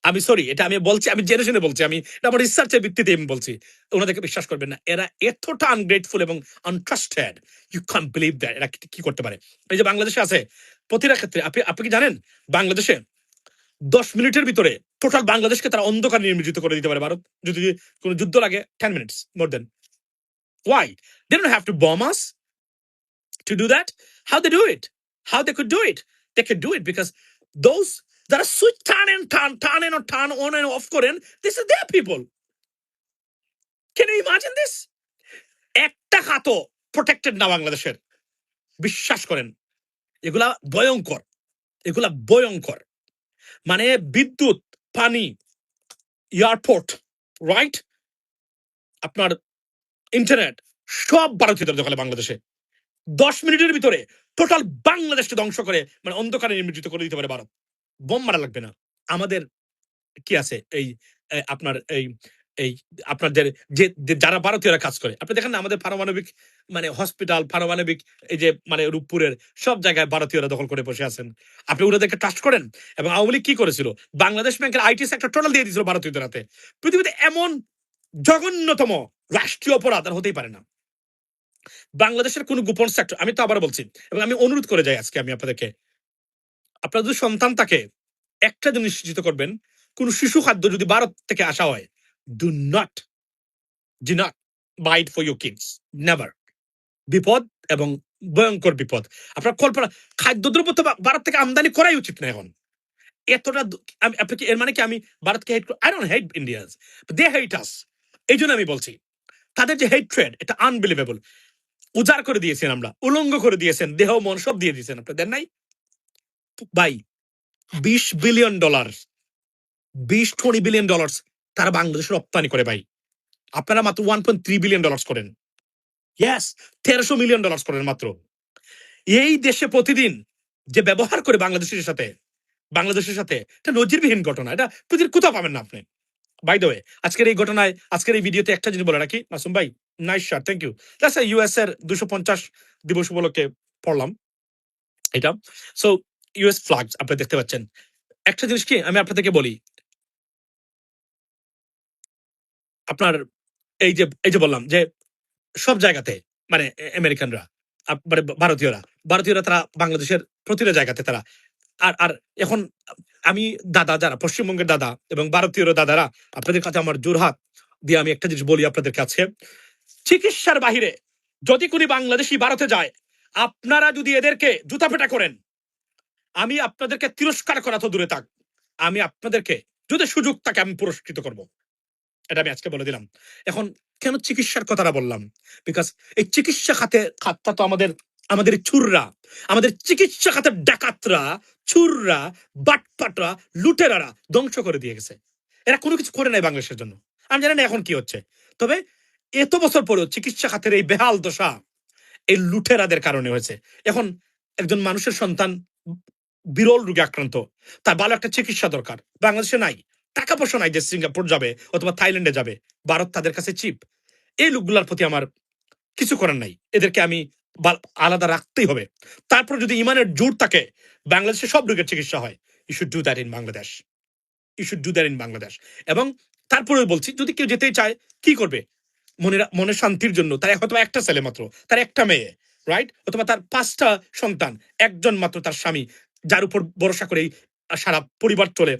আমি সরি, এটা আমি বলছি, আমি জেনে শুনে বলছি, আমি এটা আমার রিসার্চের ভিত্তিতে আমি বলছি। ওনাদেরকে বিশ্বাস করবেন না, এরা এতটা আনগ্রেটফুল এবং entrusted, you can't believe that. এরা কি করতে পারে? এই যে বাংলাদেশে আছে, প্রতিটা ক্ষেত্রে আপনি কি জানেন, বাংলাদেশে 10 মিনিটের ভিতরে টোটাল বাংলাদেশকে তারা অন্ধকার নির্মিত করে দিতে পারে ভারত, যদি কোনো যুদ্ধ লাগে 10 minutes more then. Why? They don't have to bomb us to do that. How they do it? How they could do it? They could do it because those that are switch turn on and off করেন, this is their people. Can you imagine this? একটা খাতও protected না বাংলাদেশের, বিশ্বাস করেন। এগুলা ভয়ঙ্কর, এগুলা ভয়ঙ্কর। মানে বিদ্যুৎ, পানি, এয়ারপোর্ট, রাইট, আপনার ইন্টারনেট, সব ভারতীয়দের দখলে বাংলাদেশে। 10 মিনিটের ভিতরে টোটাল বাংলাদেশকে ধ্বংস করে, মানে অন্ধকারে নির্মিত করে দিতে পারে ভারত। বোম মারা লাগবে না। আমাদের কি আছে এই আপনার এই আপনাদের যারা ভারতীয়রা কাজ করে, আপনি দেখেন না আমাদের পারমাণবিক মানে হসপিটাল, পারমাণবিক এই যে মানে রূপপুরের সব জায়গায় ভারতীয়রা দখল করে বসে আছেন। আপনি ওনাদেরকে ট্রাস্ট করেন? এবং আওয়ামী লীগ কি করেছিল? বাংলাদেশ ব্যাংকের আইটি সেক্টর টোটাল দিয়ে দিয়েছিল ভারতীয়দের হাতে। পৃথিবীতে এমন জঘন্যতম রাষ্ট্রীয় অপরাধ আর হতেই পারে না। বাংলাদেশের কোন গোপন সেক্টর, আমি তো আবার বলছি এবং আমি অনুরোধ করে যাই আজকে আমি আপনাদেরকে, আপনার যদি সন্তান তাকে একটা জিনিস নিশ্চিত করবেন, কোন শিশু খাদ্য যদি ভারত থেকে আসা হয়, do not buy it for your kids, never. বিপদ, এবং ভয়ঙ্কর বিপদ। আপনার কল্পনা, খাদ্যদ্রব্য তো ভারত থেকে আমদানি করাই উচিত না এখন। এতটা আপনি এর মানে কি আমি ভারতকে হেট? আই ডোন্ট হেট ইন্ডিয়ান্স, দে হেট আস। এই জন্য আমি বলছি তাদের যে হেট্রেড, এটা আনবিলিভেবল। উজাড় করে দিয়েছেন, আমরা উলঙ্গ করে দিয়েছেন, দেহ মন সব দিয়ে দিয়েছেন। আপনি দেন নাই ভাই? $20 বিলিয়ন, 20 বিলিয়ন ডলার তারা বাংলাদেশে রপ্তানি করে ভাই। আপনারা মাত্র $1.3 বিলিয়ন করেন। ইয়েস, $1300 মিলিয়ন করেন মাত্র। এই দেশে প্রতিদিন যে ব্যবহার করে বাংলাদেশের সাথে এটা নজিরবিহীন ঘটনা। এটা পৃথিবীর কোথাও পাবেন না আপনি। বাই দ্য ওয়ে, আজকের এই ঘটনায়, আজকের এই ভিডিওতে একটা জিনিস বলে রাখি, মাসুম ভাই, nice shot, thank you. That's US এর 250 দিবস উপলক্ষে পড়লাম এটা। সো ইউএস ফ্ল্যাগস আপনি দেখতে পাচ্ছেন। একটা জিনিস কি আমি আপনাদেরকে বলি, আপনার এই যে বললাম যে সব জায়গাতে মানে আমেরিকানরা, মানে ভারতীয়রা তারা বাংলাদেশের প্রতিটা জায়গাতে তারা। আর আর এখন আমি দাদা যারা পশ্চিমবঙ্গের দাদা এবং ভারতীয় দাদারা, আপনাদের কাছে আমার জোরহাত দিয়ে আমি একটা জিনিস বলি আপনাদের কাছে, চিকিৎসার বাহিরে যদি কোনো বাংলাদেশি ভারতে যায়, আপনারা যদি এদেরকে জুতা পেটা করেন, আমি আপনাদেরকে তিরস্কার করা তো দূরে থাক, আমি আপনাদেরকে যদি সুযোগ থাকে আমি পুরস্কৃত করব। এটা আমি আজকে বলে দিলাম। এখন কেন চিকিৎসার কথাটা বললাম? বিকজ এই চিকিৎসা খাতটা তো আমাদের চুররা, আমাদের চিকিৎসা খাতের ডাকাতরা, চুররা, বাটপাটরা, লুটেরারা ধ্বংস করে দিয়ে গেছে। এরা কোনো কিছু করে নাই বাংলাদেশের জন্য। আমি জানি না এখন কি হচ্ছে, তবে এত বছর পরেও চিকিৎসা খাতের এই বেহাল দশা এই লুটেরাদের কারণে হয়েছে। এখন একজন মানুষের সন্তান বিরল রোগে আক্রান্ত, তার ভালো একটা চিকিৎসা দরকার, বাংলাদেশে নাই, টাকা পয়সা নাই যে সিঙ্গাপুর যাবে অথবা থাইল্যান্ডে যাবে, ভারত তাদের কাছে চিপ। এই লোকগুলার প্রতি আমার কিছু করার নাই, এদেরকে আমি আলাদা রাখতেই হবে। তারপর যদি ইমানের জোর থাকে, বাংলাদেশে সব রোগের চিকিৎসা হয়। You should do that in Bangladesh. You should do that in Bangladesh. এবং তারপরে বলছি, যদি কেউ যেতেই চায়, কি করবে? মনের শান্তির জন্য। তার হয়তো একটা ছেলে মাত্র, তার একটা মেয়ে, রাইট? অথবা তার 5টা সন্তান, একজন মাত্র তার স্বামী, যার উপর ভরসা করে সারা পরিবার চলে,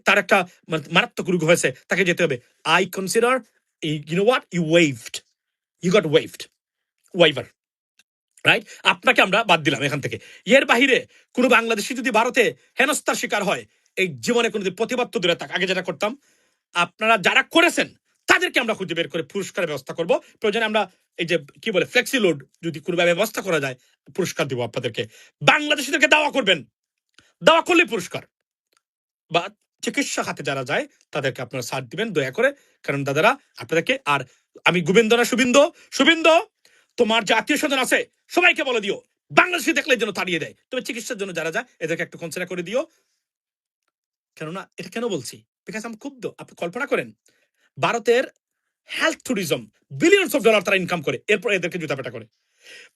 তার একটা মারাত্মক রোগ হয়েছে, তাকে যেতে হবে। I consider, you know what, you got waiver, right? আপনাকে আমরা বাদ দিলাম এখান থেকে। এর বাহিরে কোনো বাংলাদেশি যদি ভারতে হেনস্থার শিকার হয়, এই জীবনে কোনোদিন প্রতিবাদ তো দূরে থাক, আগে যেটা করতাম, আপনারা যারা করেছেন তাদেরকে আমরা খুঁজে বের করে পুরস্কারের ব্যবস্থা করব। প্রয়োজনে আমরা এই যে কি বলে ফ্লেক্সি লোড যদি কোনো ব্যবস্থা করা যায়, পুরস্কার দিব আপনাদেরকে। বাংলাদেশিদেরকে দাওয়া করবেন, দাওয়া করলে পুরস্কার। বা চিকিৎসা খাতে যারা যায় তাদেরকে আপনারা ছাড় দিবেন দয়া করে, কারণ দাদারা আপনাদেরকে। আর আমি গোবিন্দ না শুভিন্দ, তোমার যে আত্মীয় স্বজন আছে সবাইকে বলে দিও, বাংলাদেশি দেখলে যেন তাড়িয়ে দেয়। তবে চিকিৎসার জন্য যারা যায় এদেরকে একটু কনসিডার করে দিও। কেননা এটা কেন বলছি, বিকজ আমি ক্ষুব্ধ। আপনি কল্পনা করেন, ভারতের health tourism billions of dollar তারা ইনকাম করে, এরপর এদেরকে জুতাপেটা করে।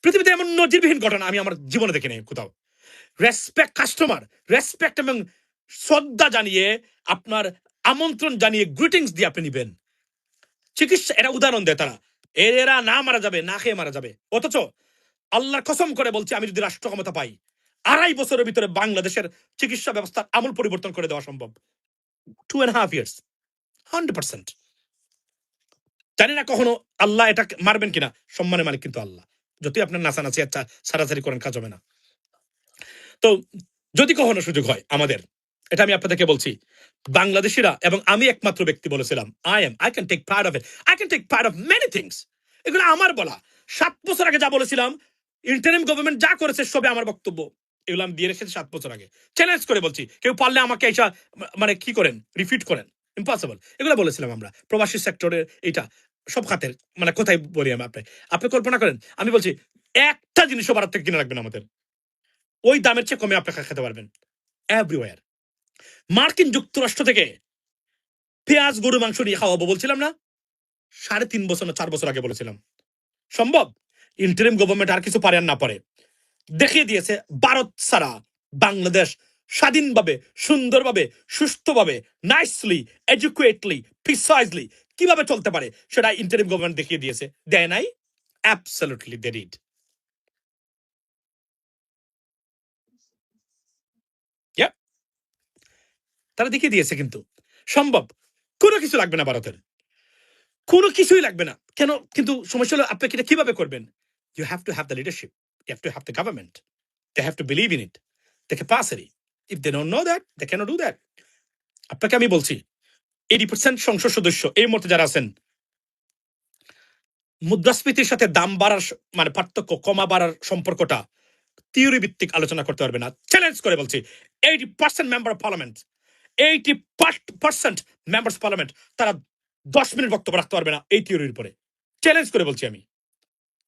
পৃথিবীতে এমন নজিরবিহীন ঘটনা আমি আমার জীবনে দেখি নাই কোথাও। রেসপেক্ট কাস্টমার, রেসপেক্ট এবং শ্রদ্ধা জানিয়ে, আপনার আমন্ত্রণ জানিয়ে, গ্রিটিংস দিয়ে আপনি নিবেন। চিকিৎসা, এটা উদাহরণ দেয় তারা। এরা না মারা যাবে, না খেয়ে মারা যাবে। অথচ আল্লাহর কসম করে বলছি, আমি যদি রাষ্ট্র ক্ষমতা পাই, 2.5 বছরের ভিতরে বাংলাদেশের চিকিৎসা ব্যবস্থার আমূল পরিবর্তন করে দেওয়া সম্ভব। 2.5 years, 100%। জানি না কখনো আল্লাহ এটা মারবেন কিনা, সম্মানের মালিক কিন্তু আল্লাহ। যতই আপনার নাচানাচি আচ্ছা সারাসারি করেন, কাজ হবে না। তো যদি কখনো সুযোগ হয় আমাদের, এটা আমি আপনাদেরকে বলছি, বাংলাদেশিরা এবং আমি একমাত্র ব্যক্তি বলেছিলাম, I can take part of it, I can take part of many things. এগুলো আমার বলা। 7 বছর আগে যা বলেছিলাম, ইন্টারিম গভর্নমেন্ট যা করেছে সবে আমার বক্তব্য, এগুলো আমি দিয়ে রেখেছি 7 বছর আগে। চ্যালেঞ্জ করে বলছি, কেউ পারলে আমাকে এসা মানে কি করেন, রিপিট করেন, ইম্পসিবল। এগুলো বলেছিলাম আমরা প্রবাসী সেক্টরের, এটা সব খাতের, মানে কোথায় বলি আমি আপনি কল্পনা করেন, আমি বলছি একটা জিনিসও ভারত থেকে কিনে রাখবেন আমাদের, ওই দামের চেয়ে কমে আপনাকে খেতে পারবেন এভরিওয়্যার। মার্কিন যুক্তরাষ্ট্র থেকে পেঁয়াজ গরু মাংস নিয়ে খাওয়াবো বলছিলাম না, 3.5 বছর না 4 বছর আগে বলেছিলাম। সম্ভব? ইন্টারিম গভর্নমেন্ট আর কিছু পারে আর না পারে, দেখিয়ে দিয়েছে ভারত ছাড়া বাংলাদেশ স্বাধীনভাবে, সুন্দরভাবে, সুস্থভাবে, নাইসলি, এডুকেটলি, প্রিসাইজলি কিভাবে চলতে পারে, সেটা ইন্টারিম গভর্নমেন্ট দেখিয়ে দিয়েছে। দেয় নাই? Absolutely they did. তারা দেখিয়ে দিয়েছে কিন্তু সম্ভব। কোনো কিছু লাগবে না ভারতের, কোনো কিছুই লাগবে না। কেন? কিন্তু সমস্যা হলো, আপনি এটা কিভাবে করবেন? You have to have the leadership, you have to have the government, they have to believe in it, the capacity. If they don't know that, they can't do that. আপনাকে আমি বলছি, 80% সংসদ সদস্য এই মুহূর্তে যারা আছেন, মুদ্রাস্ফীতির সাথে দাম বাড়ার মানে পার্থক্য, কমা বাড়ার সম্পর্কটা থিওরি ভিত্তিক আলোচনা করতে পারবে না। চ্যালেঞ্জ করে বলছি, 80% member of parliament, 80% members parliament, তারা 10 মিনিট বক্তব্য রাখতে পারবে না এই থিওরির উপরে। চ্যালেঞ্জ করে বলছি, আমি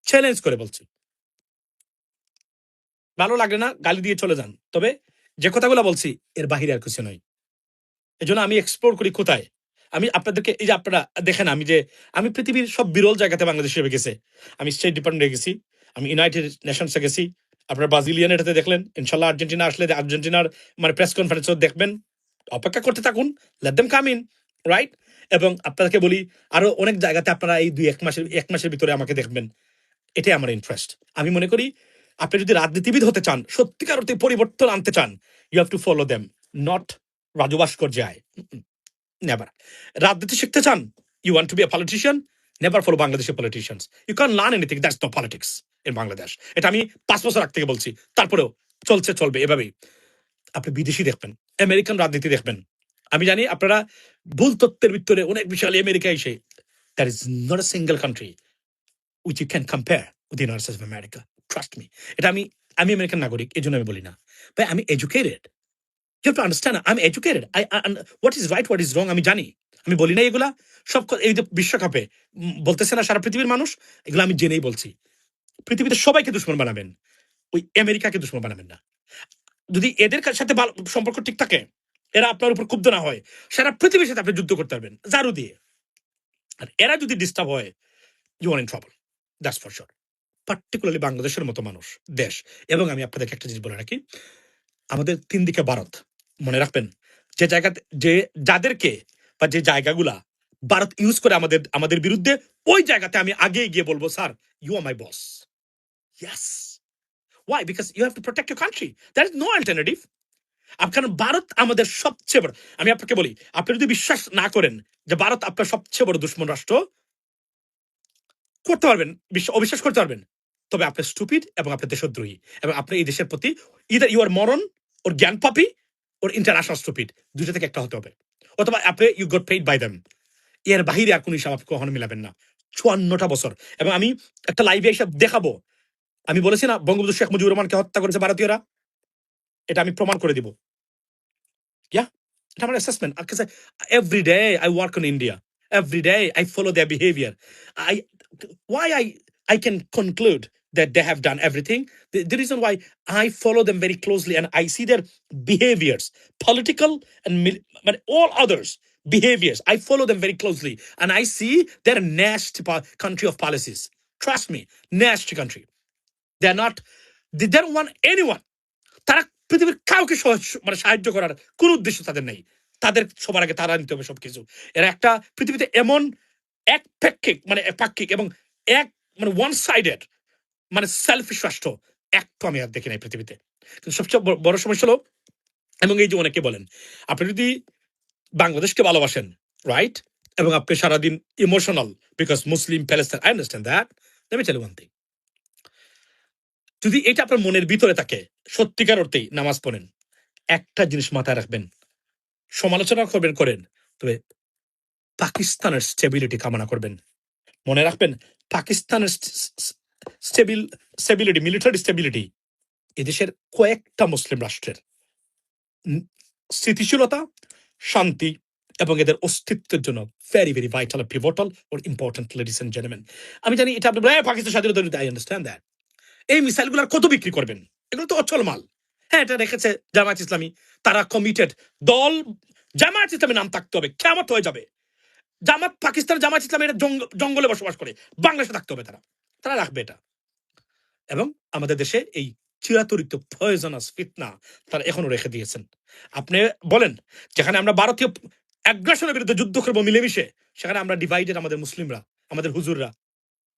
চ্যালেঞ্জ করে বলছি। ভালো লাগলে না গালি দিয়ে চলে যান, তবে যে কথাগুলো বলছি এর বাহিরে আর কিছু নয়। এই জন্য আমি এক্সপ্লোর করি কোথায়। আমি আপনাদেরকে, এই যে আপনারা দেখেন, আমি পৃথিবীর সব বিরল জায়গাতে বাংলাদেশে গেছি। আমি স্টেট ডিপার্টমেন্টে গেছি, আমি ইউনাইটেড নেশনসে গেছি, আপনারা ব্রাজিলিয়ান এটাতে দেখলেন। ইনশাল্লাহ আর্জেন্টিনা আসলে আর্জেন্টিনার মানে প্রেস কনফারেন্সও দেখবেন। অপেক্ষা করতে থাকুন, let them come in, right? এবং আপনাদেরকে বলি, আরো অনেক জায়গাতে আপনারা এই 1 মাসের ভিতরে আমাকে দেখবেন। এটাই আমার ইন্টারেস্ট। আমি মনে করি, আপনি যদি রাজনীতিবিদ হতে চান, সত্যিকার অর্থে পরিবর্তন আনতে চান, you have to follow them, not Raju ভাস্কর্যায়, নেভার। রাজনীতি শিখতে চান, you want to be a politician, never follow বাংলাদেশের politicians. You can learn anything, that's no politics in Bangladesh. এটা আমি 5 বছর আগ থেকে বলছি, তারপরেও চলবে এভাবেই। আপনি বিদেশি দেখবেন, আমেরিকান রাজনীতি দেখবেন। আমি জানি আপনারা ভুল তথ্যের ভিতরে অনেক বিশাল আমেরিকা এসে, that is not a single country which you can compare with the United States of America. Trust me. এটা আমি আমেরিকান নাগরিক, এই জন্য আমি বলি না ভাই, আমি educated. You have to understand, I'm educated. What is right, what is wrong, আমি জানি। আমি বলি না এগুলা সব এই যে বিশ্বকাপে বলতেছে না সারা পৃথিবীর মানুষ, এগুলো আমি জেনেই বলছি। পৃথিবীতে সবাইকে দুশ্মন বানাবেন, ওই আমেরিকাকে দুশ্মন বানাবেন না। যদি এদের সাথে সম্পর্ক ঠিক থাকে, এরা আপনার উপর ক্ষুব্ধ না হয়, সারা পৃথিবীর সাথে আপনি যুদ্ধ করতে পারবেন জারু দিয়ে। আর এরা যদি ডিস্টার্ব হয়, you are in trouble, that's for sure. Particularly বাংলাদেশের মতো মানুষ দেশ। এবং আমি আপনাদেরকে একটা জিনিস বলে রাখি, আমাদের ৩ দিকে ভারত। মনে রাখবেন, যে জায়গাতে যে যাদেরকে বা যে জায়গাগুলা ভারত ইউজ করে আমাদের আমাদের বিরুদ্ধে, ওই জায়গাতে আমি আগে গিয়ে বলবো, sir you are my boss. Yes. Why? Because you have to protect your country. There is no alternative. কারণ ভারত আমাদের সবচেয়ে বড়, আমি আপনাকে বলি, আপনি যদি বিশ্বাস না করেন যে ভারত আপনার সবচেয়ে বড় দুশ্মন রাষ্ট্র, করতে পারবেন, অবিশ্বাস করতে পারবেন, তবে আপনি স্টুপিড এবং আপনি দেশদ্রোহী, এবং আপনি এই দেশের প্রতি ইদার ইউ আর মরন ওর জ্ঞান পাপি ওর ইন্টারন্যাশনাল স্টুপিড, দুইটা থেকে একটা হতে হবে। অথবা আপনি you got paid by them. এর বাহিরে আর কোন হিসাব আপনি কখনো মিলাবেন না। ৫৪টা বছর। এবং আমি একটা লাইভে এসে দেখাবো, আমি বলেছি না বঙ্গবন্ধু শেখ মুজিবুর রহমানকে হত্যা করেছে ভারতীয়রা, এটা আমি প্রমাণ করে দিব। Yeah, it's my assessment. Because every day I work on India. Every day I follow their behavior. I why I can conclude that they have done everything. The reason why I follow them very closely and I see their behaviors, political and but all others behaviors. I follow them very closely and I see their nasty country of policies. Trust me, nasty country. They're not. They don't want anyone. তারা পৃথিবীর কাউকে মানে সাহায্য করার কোন উদ্দেশ্য তাদের নেই। তাদের সবার আগে তারা নিতে হবে সবকিছু। এরা একটা পৃথিবীতে এমন এক মানে পাক্ষিক এবং এক মানে ওয়ান সাইডেড মানে সেলফিশ রাষ্ট্র একটু আমি আর দেখি নাই পৃথিবীতে। কিন্তু সবচেয়ে বড় সমস্যা হলো, এবং এই যে অনেকে বলেন আপনি যদি বাংলাদেশকে ভালোবাসেন, রাইট, এবং আপনি সারাদিন emotional because Muslim Palestine, I understand that, let me tell you one thing, যদি এটা আপনার মনের ভিতরে থাকে, সত্যিকার অর্থেই নামাজ পড়েন, একটা জিনিস মাথায় রাখবেন, সমালোচনা করবেন করেন, তবে পাকিস্তানের স্টেবিলিটি কামনা করবেন। মনে রাখবেন, পাকিস্তানের স্টেবিলিটি, মিলিটারি স্টেবিলিটি এদেশের কয়েকটা মুসলিম রাষ্ট্রের স্থিতিশীলতা, শান্তি এবং এদের অস্তিত্বের জন্য very very vital, pivotal or important, ladies and gentleman. আমি জানি এটা আপনি পাকিস্তান স্বাধীনতা, আই আন্ডারস্ট্যান্ড দ্যাট। এই মিসাইলগুলোর কত বিক্রি করবেন? এগুলো তো অচল মাল। হ্যাঁ, এটা রেখেছে জামায়াত ইসলামী, তারা কমিটেড দল। জামায়াত ইসলামের নাম থাকতে হবে, কেমন হয়ে যাবে। পাকিস্তানের জামায়াত ইসলামী এটা জঙ্গলে বসবাস করে, বাংলাদেশে থাকতে হবে তারা, তারা রাখবে এটা। এবং আমাদের দেশে এই চিরাচরিত পয়জনাস ফিতনা তারা এখনো রেখে দিয়েছেন। আপনি বলেন, যেখানে আমরা ভারতীয় অ্যাগ্রেশনের বিরুদ্ধে যুদ্ধ করবো মিলেমিশে, সেখানে আমরা ডিভাইডেড, আমাদের মুসলিমরা, আমাদের হুজুররা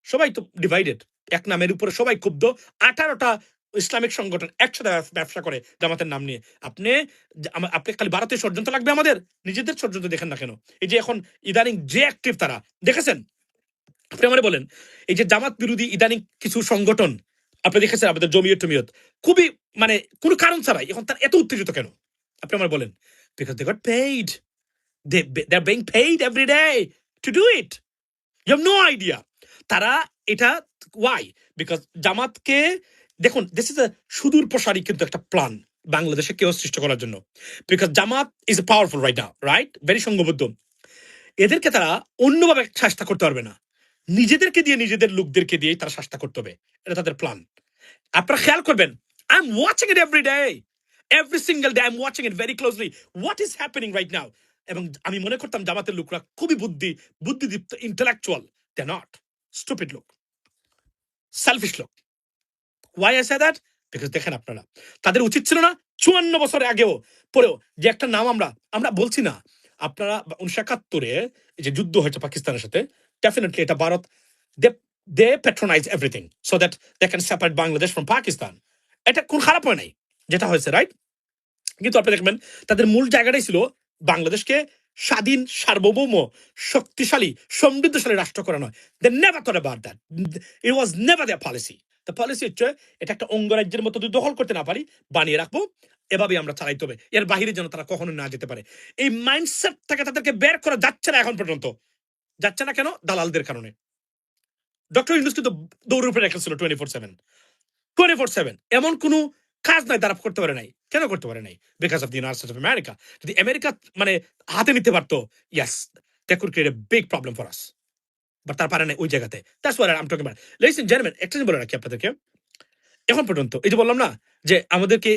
সবাই তো ডিভাইডেড, এক নামের উপরে সবাই ক্ষুব্ধ। 18টা ইসলামিক সংগঠন একসাথে ব্যবসা করে জামাতের নাম নিয়ে। আপনি আপনি খালি ভারতীয় ষড়যন্ত্র লাগবে, আমাদের নিজেদের ষড়যন্ত্র দেখেন না কেন? এই যে এখন ইদানিং যে অ্যাক্টিভ তারা, দেখেছেন? আপনি আমারে বলেন, এই যে জামাত বিরোধী ইদানিং কিছু সংগঠন আপনি দেখেছেন, আমাদের জমিয়ত টমিয়ত, খুবই মানে কোনো কারণ ছাড়াই এখন তার এত উত্তেজিত কেন? আপনি আমার বলেন, because they got paid, they are being paid every day to do it. You have no idea. তারা এটা ওয়াই? বিকজ জামাতকে দেখুন, দিস ইজ এ সুদূর প্রসারী কিন্তু একটা প্ল্যান বাংলাদেশে কেউ সৃষ্টি করার জন্য। Because Jamaat is a powerful right now, right, very সংঘবদ্ধ। এদেরকে তারা অন্যভাবে শাস্তা করতে পারবে না, নিজেদেরকে দিয়ে, নিজেদের লোকদেরকে দিয়ে তারা শাস্তা করতে হবে। এটা তাদের প্ল্যান। আপনারা খেয়াল করবেন, I am watching it every day, every single day I am watching it very closely, what is happening right now. এবং আমি মনে করতাম জামাতের লোকরা খুবই বুদ্ধিদীপ্ত, ইন্টেলেকচুয়াল। দে নট, স্টুপিড লোক, সেলফিশ লোক। Why I say that? Because দেখেন, আপনারা, তাদের উচিত ছিল না 54 বছরের আগেও পরেও যে একটা নাম আমরা বলছি না, আপনারা 1971-এ যে যুদ্ধ হয়েছে পাকিস্তানের সাথে, ডেফিনেটলি এটা Bharat, they patronize everything so that they can separate Bangladesh from Pakistan. এটা কোন খারাপ হয় নাই যেটা হয়েছে, রাইট? কিন্তু আপনি দেখবেন তাদের মূল জায়গাটাই ছিল বাংলাদেশকে স্বাধীন, সার্বভৌম, শক্তিশালী, সমৃদ্ধশালী রাষ্ট্র করা নয়। They never thought about that. It was never their policy. The policy হচ্ছে এটা একটা অঙ্গরাজ্যের মতো যদি দখল করতে না পারি, বানিয়ে রাখবো, এভাবেই আমরা চালাইতে হবে, এর বাহিরে যেন তারা কখনো না যেতে পারে। এই মাইন্ডসেট থেকে তাদেরকে বের করা যাচ্ছে না এখন পর্যন্ত। যাচ্ছে না কেন? দালালদের কারণে। ডক্টর ইউনূস কিন্তু দৌড়ের উপরে রেখেছিল 24/7। এমন কোনো কাজ নাই তারা করতে পারে নাই। কেন করতে পারে নাই? Because of the United States of America. যদি আমেরিকা মানে হাতে নিতে পারতো, yes, that could create a big problem for us. But তারা পারে নাই ওই জায়গাতে। That's what I am talking about. Ladies and gentleman, একটা জিনিস বলে রাখি আপনাদেরকে, এখন পর্যন্ত এই যে বললাম না যে আমাদেরকে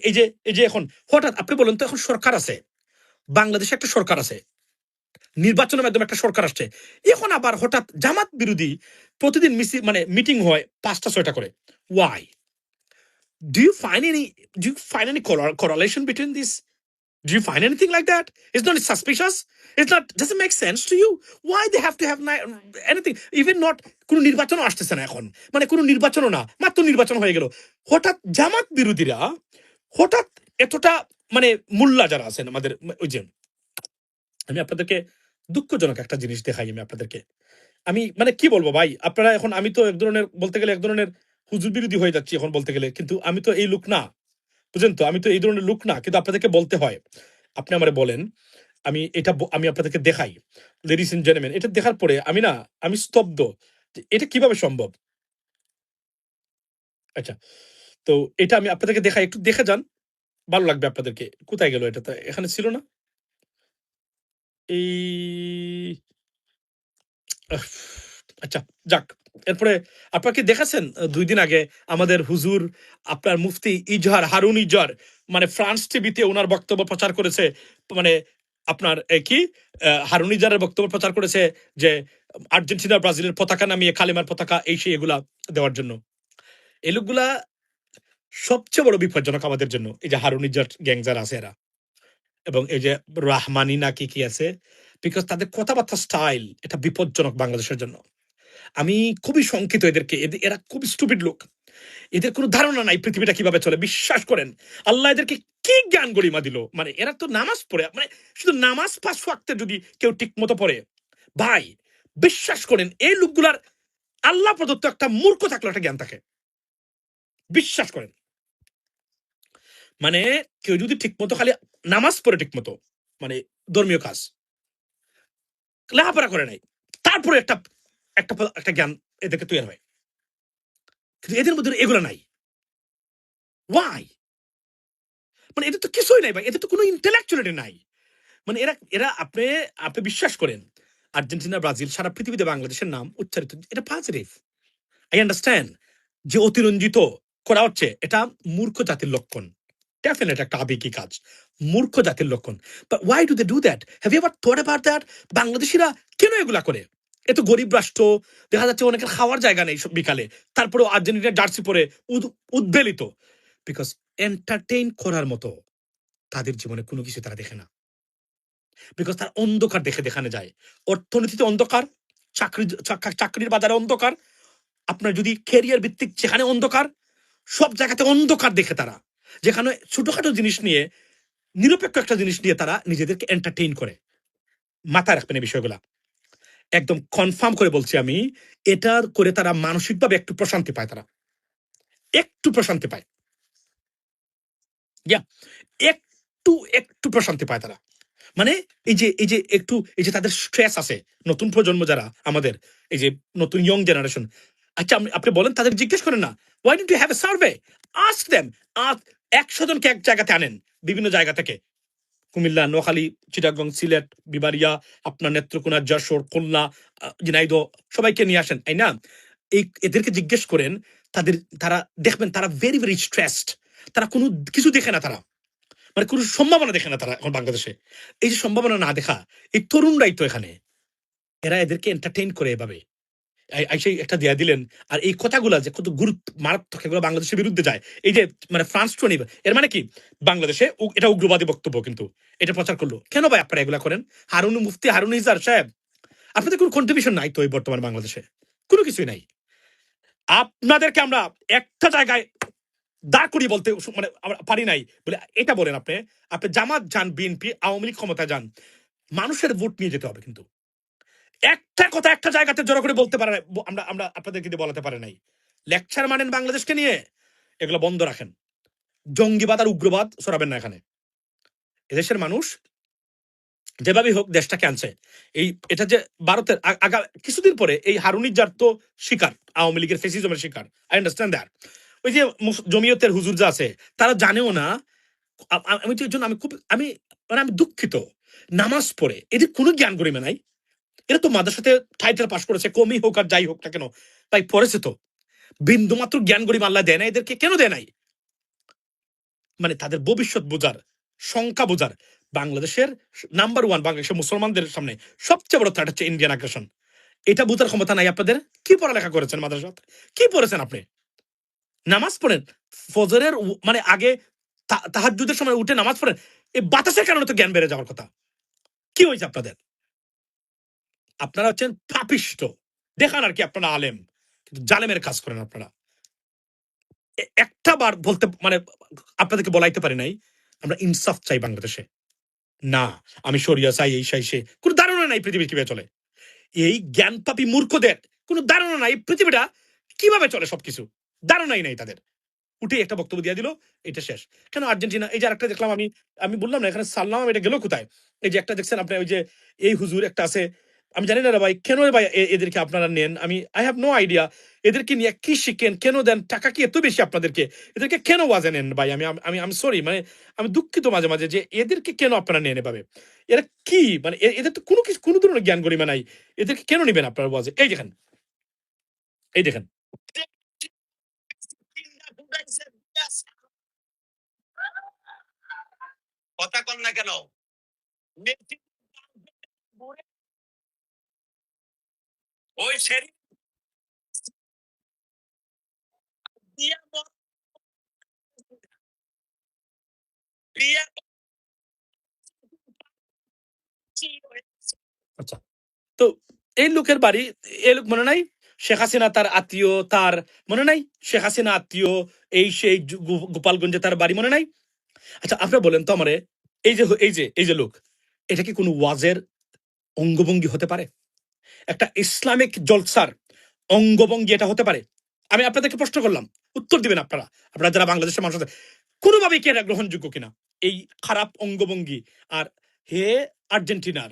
এই যে এখন হঠাৎ আপনি বলেন তো, এখন সরকার আছে, বাংলাদেশে একটা সরকার আছে, নির্বাচনের মাধ্যমে একটা সরকার আসছে, এখন আবার হঠাৎ জামাত বিরোধী প্রতিদিন মানে মিটিং হয় 5টা 6টা করে। Y? Do you find any correlation between this? Do you find anything like that? It's not suspicious. It's not doesn't make sense to you. Why they have to have anything? Even not কোনো নির্বাচনও আসতেছে না এখন, মানে কোনো নির্বাচনও না, মাত্র নির্বাচন হয়ে গেল, হঠাৎ জামাত বিরোধীরা হঠাৎ এতটা মানে মোল্লা যারা আছেন আমাদের ওই যে, আমি আপনাদেরকে দুঃখজনক একটা জিনিস দেখাই আমি আপনাদেরকে। আমি মানে কি বলবো ভাই, আপনারা এখন, আমি তো এক ধরনের বলতে গেলে এক ধরনের হুজুর বিরোধী হয়ে যাচ্ছি এখন বলতে গেলে, কিন্তু আমি তো এই লোক না, বুঝেন তো, আমি তো এই ধরনের লোক না, কিন্তু আপনাদেরকে বলতে হয়। আপনি আমারে বলেন, আমি এটা আমি আপনাদেরকে দেখাই, লেডিস এন্ড জেন্টলম্যান, এটা দেখার পরে আমি না, আমি স্তব্ধ যে এটা কিভাবে সম্ভব। আচ্ছা, তো এটা আমি আপনাদেরকে দেখাই, একটু দেখে যান, ভালো লাগবে আপনাদেরকে। কোথায় গেল এটা? তো এখানে ছিল না এই, আহ, আচ্ছা, যাক। এরপরে আপনারা কি দেখেছেন 2 দিন আগে আমাদের হুজুর আপনার মুফতি ইজহার, হারুন ইজহার, মানে ফ্রান্স টিভিতে ওনার বক্তব্য প্রচার করেছে, মানে আপনার কি হারুন ইজহারের বক্তব্য প্রচার করেছে যে আর্জেন্টিনা ব্রাজিলের পতাকা নামিয়ে কালিমার পতাকা এই সেই এগুলা দেওয়ার জন্য। এই লোকগুলা সবচেয়ে বড় বিপজ্জনক আমাদের জন্য, এই যে হারুন ইজহার গ্যাং যারা আছে এরা, এবং এই যে রাহমানি না কি কি আছে, বিকজ তাদের কথাবার্তা স্টাইল এটা বিপজ্জনক বাংলাদেশের জন্য। আমি খুবই শঙ্কিত এদেরকে, এরা খুব স্টুপিড লোক, এদের কোনো ধারণা নাই পৃথিবীটা কিভাবে চলে। বিশ্বাস করেন, আল্লাহ এদেরকে কি জ্ঞান গরিমা দিল, মানে এরা তো নামাজ পড়ে, মানে শুধু নামাজ 5 ওয়াক্তে যদি কেউ ঠিক মতো পড়ে, ভাই বিশ্বাস করেন এই লোকগুলার আল্লাহ প্রদত্ত একটা মূর্খ থাকলে একটা জ্ঞান থাকে, বিশ্বাস করেন। মানে কেউ যদি ঠিক মতো খালি নামাজ পড়ে ঠিক মতো, মানে ধর্মীয় কাজ লেখাপড়া করে নাই, তারপরে একটা একটা একটা জ্ঞান এদেরকে তৈরি হয়, কিন্তু এদের মধ্যে এগুলো নাই। ওয়াই? মানে এদের তো কিছুই নাই ভাই, এদের তো কোনো ইন্টেলেকচুয়ালিটি নাই। মানে এরা এরা আপনি আপনি বিশ্বাস করেন, আর্জেন্টিনা ব্রাজিল সারা পৃথিবীতে বাংলাদেশের নাম উচ্চারিত, এটা পজিটিভ, আই আন্ডারস্ট্যান্ড। যে অতিরঞ্জিত করা হচ্ছে এটা মূর্খ জাতির লক্ষণ, ডেফিনেট একটা আবেগী কাজ, মূর্খ জাতির লক্ষণ। But why do they do that? Have you ever thought about that? বাংলাদেশিরা কেন এগুলা করে? এত গরিব রাষ্ট্র, দেখা যাচ্ছে অনেকের খাওয়ার জায়গা নেই বিকালে, তারপরেও আর্জেন্টিনা জার্সি পরে উদ্বেলিত, বিকজ এন্টারটেইন করার মতো তাদের জীবনে কোনো কিছু তারা দেখে না, বিকজ তার অন্ধকার দেখে দেখানো যায়। অর্থনীতিতে অন্ধকার, চাকরির বাজারে অন্ধকার, আপনার যদি ক্যারিয়ার ভিত্তিক যেখানে অন্ধকার, সব জায়গাতে অন্ধকার দেখে তারা, যেখানে ছোটখাটো জিনিস নিয়ে, নিরপেক্ষ একটা জিনিস নিয়ে তারা নিজেদেরকে এন্টারটেইন করে। মাথায় রাখবেন এই বিষয়গুলা, একদম কনফার্ম করে বলছি আমি, এটা করে তারা মানসিকভাবে একটু প্রশান্তি পায়, তারা একটু প্রশান্তি পায়, ইয়া, একটু একটু প্রশান্তি পায় তারা। মানে এই যে একটু এই যে তাদের স্ট্রেস আছে, নতুন প্রজন্ম যারা আমাদের, এই যে নতুন ইয়ং জেনারেশন, আচ্ছা আপনি বলেন, তাদের জিজ্ঞেস করেন না, why don't you have a survey? Ask them. 100 জনকে এক জায়গাতে আনেন, বিভিন্ন জায়গা থেকে, কুমিল্লা, নোয়াখালী, চিটাগং, সিলেট, বিবারিয়া, আপনার নেত্রকোনা, যশোর, খুলনা, ঝিনাইদহ, সবাইকে নিয়ে আসেন, তাই না? এদেরকে জিজ্ঞেস করেন, তারা দেখবেন তারা ভেরি ভেরি স্ট্রেসড, তারা কোনো কিছু দেখে না, তারা মানে কোনো সম্ভাবনা দেখে না তারা এখন বাংলাদেশে। এই যে সম্ভাবনা না দেখা, এই তরুণরাই তো এখানে, এরা এদেরকে এন্টারটেইন করে এভাবে। সেই একটা দিয়া দিলেন, আর এই কথাগুলা যে কত গুরুত্ব মারাত্মক, এগুলো বাংলাদেশের বিরুদ্ধে যায়। এই যে মানে ফ্রান্স 20, এর মানে কি বাংলাদেশে এটা উগ্রবাদী বক্তব্য, কিন্তু এটা প্রচার করলো কেন ভাই? আপনারা এগুলা করেন। মুফতি হারুন ইজার সাহেব, আপনাদের কোনো কন্ট্রিবিউশন নাই তো এই বর্তমান বাংলাদেশে, কোনো কিছুই নাই। আপনাদেরকে আমরা একটা জায়গায় দাঁড় করিয়ে বলতে মানে আমরা পারি নাই বলে এটা বলেন। আপনি আপনি জামাত যান, বিএনপি, আওয়ামী লীগ ক্ষমতা যান, মানুষের ভোট নিয়ে যেতে হবে, কিন্তু একটা কথা একটা জায়গাতে জড়ো করে বলতে পারে আমরা আমরা আপনাদেরকে দিয়ে বলাতে পারে নাই। লেকচার মানেন বাংলাদেশকে নিয়ে, এগুলো বন্ধ রাখেন। জঙ্গিবাদ আর উগ্রবাদ সরাবেন না এখানে। এদেশের মানুষ যেভাবেই হোক দেশটাকে আনছে, এই এটা যে ভারতের আগা কিছুদিন পরে এই হারুনিজার তো শিকার, আওয়ামী লীগের ফেসিজমের শিকার, আই আন্ডারস্ট্যান্ড দ্যাট। ওই যে জমিয়তের হুজুর যা আছে, তারা জানেও না। আমি তো এর জন্য আমি খুব আমি মানে আমি দুঃখিত, নামাজ পড়ে এদের কোনো জ্ঞান গরিমা নাই। এরা তো মাদ্রাসাতে টাইটেল পাস করেছে, কমই হোক আর যাই হোক না কেন, তাই পড়েছে তো, বিন্দু মাত্র জ্ঞান গরিমা আল্লাহ দেয় না এদেরকে, কেন দেয় নাই? মানে তাদের ভবিষ্যৎ বোঝার, সংখ্যা বোঝার, বাংলাদেশের নাম্বার ওয়ান, বাংলাদেশের মুসলমানদের সামনে সবচেয়ে বড় থ্রেট হচ্ছে ইন্ডিয়ান আগ্রাসন। এটা বুঝার ক্ষমতা নাই আপনাদের? কি পড়ালেখা করেছেন মাদ্রাসাতে? কি পড়েছেন আপনি? নামাজ পড়েন ফজরের মানে আগে, তাহাজ্জুদের সময় উঠে নামাজ পড়েন। এই বাতাসের কারণে তো জ্ঞান বেড়ে যাওয়ার কথা। কি হয়েছে আপনাদের? আপনারা হচ্ছেন পাপিষ্ট। দেখান আর কি আপনারা আলেম, কিন্তু জালেমের কাজ করেন আপনারা। একটা বার বলতে মানে আপনাদেরকে বলাইতে পারি নাই আমরা ইনসাফ চাই বাংলাদেশে। না, আমি শরিয়া চাই, এই চাই সে, কোনো ধারণা নাই পৃথিবী কিভাবে চলে। এই জ্ঞান পাপী মূর্খদের কোনো ধারণা নাই পৃথিবীটা কিভাবে চলে, সবকিছু ধারণাই নাই তাদের। উঠে একটা বক্তব্য দিয়ে দিল, এটা শেষ। কেন আর্জেন্টিনা? এই যে আরেকটা দেখলাম, আমি আমি বললাম না এখানে সাল্লাম, এটা গেল কোথায়? এই যে একটা দেখছেন আপনি, ওই যে এই হুজুর একটা আছে, আমি জানি না রে ভাই, কেন রে ভাই এদেরকে আপনারা নেন? আমি আই হ্যাভ নো আইডিয়া এদেরকে নিয়ে কি শিখেন, কেন দেন টাকা, কি এত বেশি আপনাদেরকে? এদেরকে কেন ওয়াজে নেন ভাই? আমি আমি আমি সরি, মানে আমি দুঃখিত মাঝে মাঝে যে এদেরকে কেন আপনারা নেন এভাবে। এরা কি মানে এদের তো কোনো কিছু, কোনো ধরনের জ্ঞান গরিমা নাই, এদেরকে কেন নেবেন আপনারা ওয়াজে? এই দেখেন, এই দেখেন, কথা কন না কেন? ওই শেরি দিয়া দিয়া। আচ্ছা, তো এই লোকের বাড়ি, এই লোক মনে নাই শেখ হাসিনা তার আত্মীয়, তার মনে নাই শেখ হাসিনা আত্মীয়, এই সেই গোপালগঞ্জে তার বাড়ি, মনে নাই? আচ্ছা আপনারা বলেন তো আমারে, এই যে লোক, এটা কি কোনো ওয়াজের অঙ্গভঙ্গি হতে পারে? একটা ইসলামিক জলসার অঙ্গভঙ্গি এটা হতে পারে? আমি আপনাদেরকে প্রশ্ন করলাম, উত্তর দিবেন আপনারা। আপনারা যারা বাংলাদেশের মানুষ আছে, কোনোভাবেই কি এটা গ্রহণযোগ্য কিনা এই খারাপ অঙ্গভঙ্গি? আর হে আর্জেন্টিনার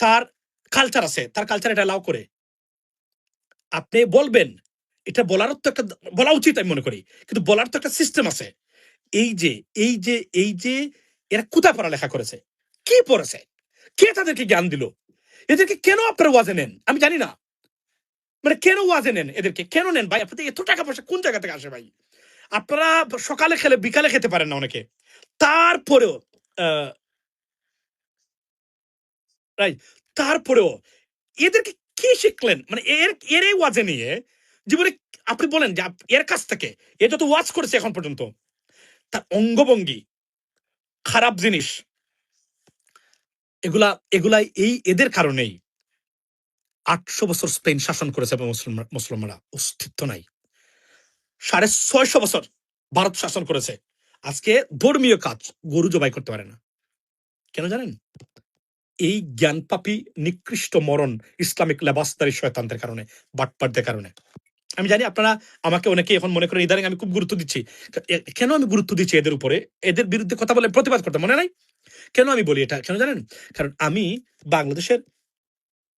তার কালচার আছে, তার কালচার এটা অ্যালাউ করে। আপনি বলবেন, এটা বলার তো একটা, বলা উচিত আমি মনে করি, কিন্তু বলার তো একটা সিস্টেম আছে। এই যে এই যে এরা কোথায় পড়ালেখা করেছে, কি পড়েছে, কে তাদেরকে জ্ঞান দিল? এদেরকে কেন আপনারা ওয়াজে নেন আমি জানি না। মানে কেন ওয়াজে নেন এদেরকে, কেন নেন ভাই? আপনাদের এত টাকা পয়সা কোন জায়গা থেকে আসে ভাই? আপনারা সকালে খেলে বিকালে খেতে পারেন না অনেকে, তারপরেও রাইট, তারপরেও এদেরকে কি শিখলেন? মানে এর এই ওয়াজে নিয়ে জীবনে আপনি বলেন যে এর কাছ থেকে এ যত ওয়াজ করেছে এখন পর্যন্ত, তার অঙ্গভঙ্গি খারাপ জিনিস, এগুলা এগুলাই এই এদের কারণেই 800 বছর স্পেন শাসন করেছে এবং মুসলমানরা অস্তিত্ব নাই। 650 বছর ভারত শাসন করেছে। আজকে ধর্মীয় কাজ গরু জবাই করতে পারে না, কেন জানেন? এই জ্ঞানপাপী নিকৃষ্ট মরণ ইসলামিক লেবাসদারি শয়তানদের কারণে, বাটপারদের কারণে। আমি জানি আপনারা আমাকে অনেকে এখন মনে করেন ইদানিং আমি খুব গুরুত্ব দিচ্ছি। কেন আমি গুরুত্ব দিচ্ছি এদের উপরে? এদের বিরুদ্ধে কথা বলে প্রতিবাদ করতে মনে নাই? কেন আমি বলি এটা, কেন জানেন? কারণ আমি বাংলাদেশের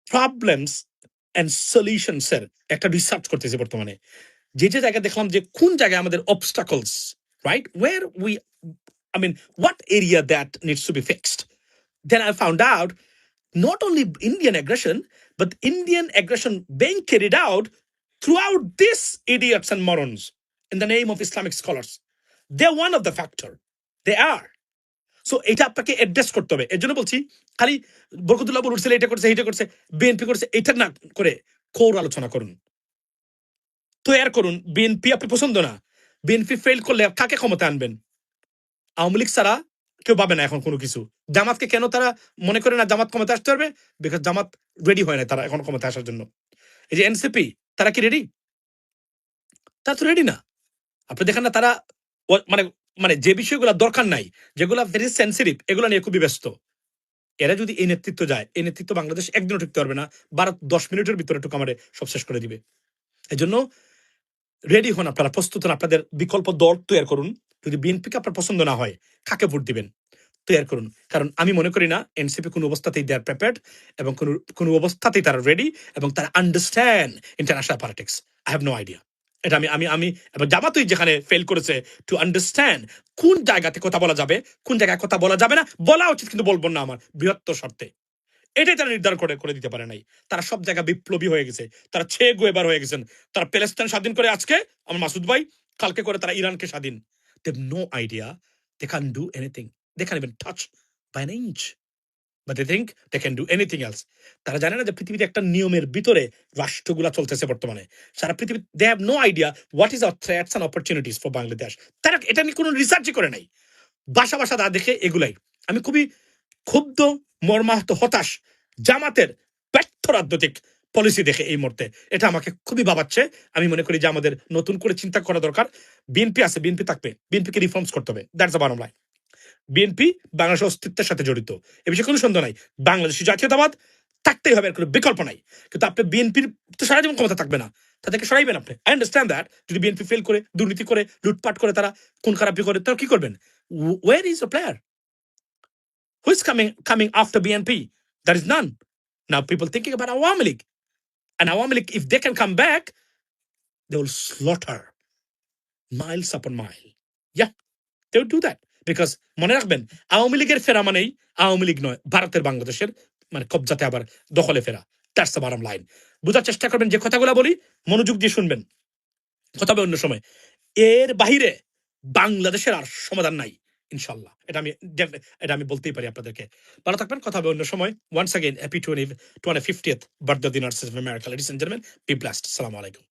প্রবলেমস এন্ড সলিউশনস এর একটা রিসার্চ করতেছি বর্তমানে। যে জায়গায় দেখলাম যে কোন জায়গায় আমাদের obstacles, right, were we, I mean, what area that needs to be fixed. Then I found out not only Indian aggression, but Indian aggression being carried out throughout these idiots and morons in the name of Islamic scholars. They're one of the factor. They are. So এটা আপনাকে address করতে হবে। এর জন্য বলছি, খালি বরকতুল্লাহ বলছিল এটা করছে, এটা করছে, বিএনপি করছে, এটা না করে কোর আলোচনা করুন, তৈরি করুন। বিএনপি আপনি পছন্দ না, বিএনপি ফেল করলে কাকে ক্ষমতা আনবেন? আওয়ামী লীগ ছাড়া কেউ পাবে না এখন কোনো কিছু। জামাতকে কেন তারা মনে করে না জামাত ক্ষমতা আসতে পারবে? বিকজ জামাত রেডি হয় না তারা এখন ক্ষমতা আসার জন্য। এই যে এনসিপি, তারা কি রেডি? তারা তো রেডি না। আপনি দেখেন না তারা মানে মানে যে বিষয়গুলো দরকার নাই, যেগুলো ভেরি সেন্সিটিভ, এগুলো নিয়ে খুবই ব্যস্ত। এরা যদি এই নেতৃত্ব যায়, এই নেতৃত্ব বাংলাদেশ একদিনও টিকতে পারবে না। ভারত 10 মিনিটের ভিতরে টুক আমারে সব শেষ করে দিবে। এই জন্য রেডি হন আপনারা, প্রস্তুত হন, আপনাদের বিকল্প দল তৈরি করুন। যদি বিএনপিকে আপনার পছন্দ না হয়, কাকে ভোট দিবেন তৈরি করুন। কারণ আমি মনে করি না এনসিপি কোনো অবস্থাতেই দে আর প্রিপেয়ার্ড, এবং কোনো অবস্থাতেই তারা রেডি, এবং তারা understand international politics. I have no idea. এটা আমি এবং জামাতই যেখানে ফেল করেছে টু আন্ডারস্ট্যান্ড কোন জায়গাতে কথা বলা যাবে, কোন জায়গায় কথা বলা যাবে না, বলা উচিত কিন্তু বলবো না আমার বৃহত্তর স্বার্থে, এটাই তারা নির্ধারণ করে দিতে পারে নাই। তারা সব জায়গায় বিপ্লবী হয়ে গেছে, তারা গুয়েবার হয়ে গেছেন। তারা প্যালেস্টাইন স্বাধীন করে আজকে, আমার মাসুদ ভাই, কালকে করে তারা ইরানকে স্বাধীন। They have no idea, they can do anything. they can't even touch by an inch. But they think they can do anything else. তারা জানে না যে পৃথিবীতে একটা নিয়মের ভিতরে রাষ্ট্রগুলা চলতেছে বর্তমানে। সারা পৃথিবী they have no idea what is our threats and opportunities for Bangladesh. তারা এটা নিয়ে কোনো রিসার্চই করে নাই। বাসা দা দেখে এগুলাই। আমি খুবই ক্ষুব্ধ, মর্মাহত, হতাশ জামাতের ব্যর্থ রাজনৈতিক পলিসি দেখে এই মুহূর্তে। এটা আমাকে খুবই ভাবাচ্ছে। আমি মনে করি যে আমাদের নতুন করে চিন্তা করা দরকার। বিএনপি আছে, বিএনপি থাকবে, বিএনপিকে রিফর্মস করতে হবে। That's the bottom line. BNP বাংলাদেশের অস্তিত্বের সাথে জড়িত, এ বিষয়ে কোনো সন্দেহ নাই। বাংলাদেশি জাতীয়তাবাদ থাকতেই হবে, এর কোনো বিকল্প নাই। কিন্তু আপনি বিএনপির তো সারা জীবন ক্ষমতা থাকবে না, তাদেরকে সরাইবেন আপনি। I understand that. যদি বিএনপি ফেল করে, দুর্নীতি করে, লুটপাট করে, তারা খুন খারাপি করে, তারা কি করবেন? Where is the player? Who is coming after BNP? There is none. Now people thinking about Awami League. And Awami League, if they can come back, they will slaughter miles upon mile. Yeah, they will do that. Because মনে রাখবেন, আওয়ামী লীগের ফেরা মানেই আওয়ামী লীগ নয়, ভারতের বাংলাদেশের মানে কবজাতে আবার দখলে ফেরা। That's the bottom line. বোঝার চেষ্টা করবেন, যে কথাগুলো বলি মনোযোগ দিয়ে শুনবেন। কথা হবে অন্য সময়। এর বাহিরে বাংলাদেশের আর সমাধান নাই ইনশাল্লাহ। এটা আমি বলতেই পারি আপনাদেরকে। ভালো থাকবেন, কথা হবে অন্য সময়। Once again happy 25th birthday of the United States of America, ladies and gentlemen. Be blessed. Assalamu alaikum.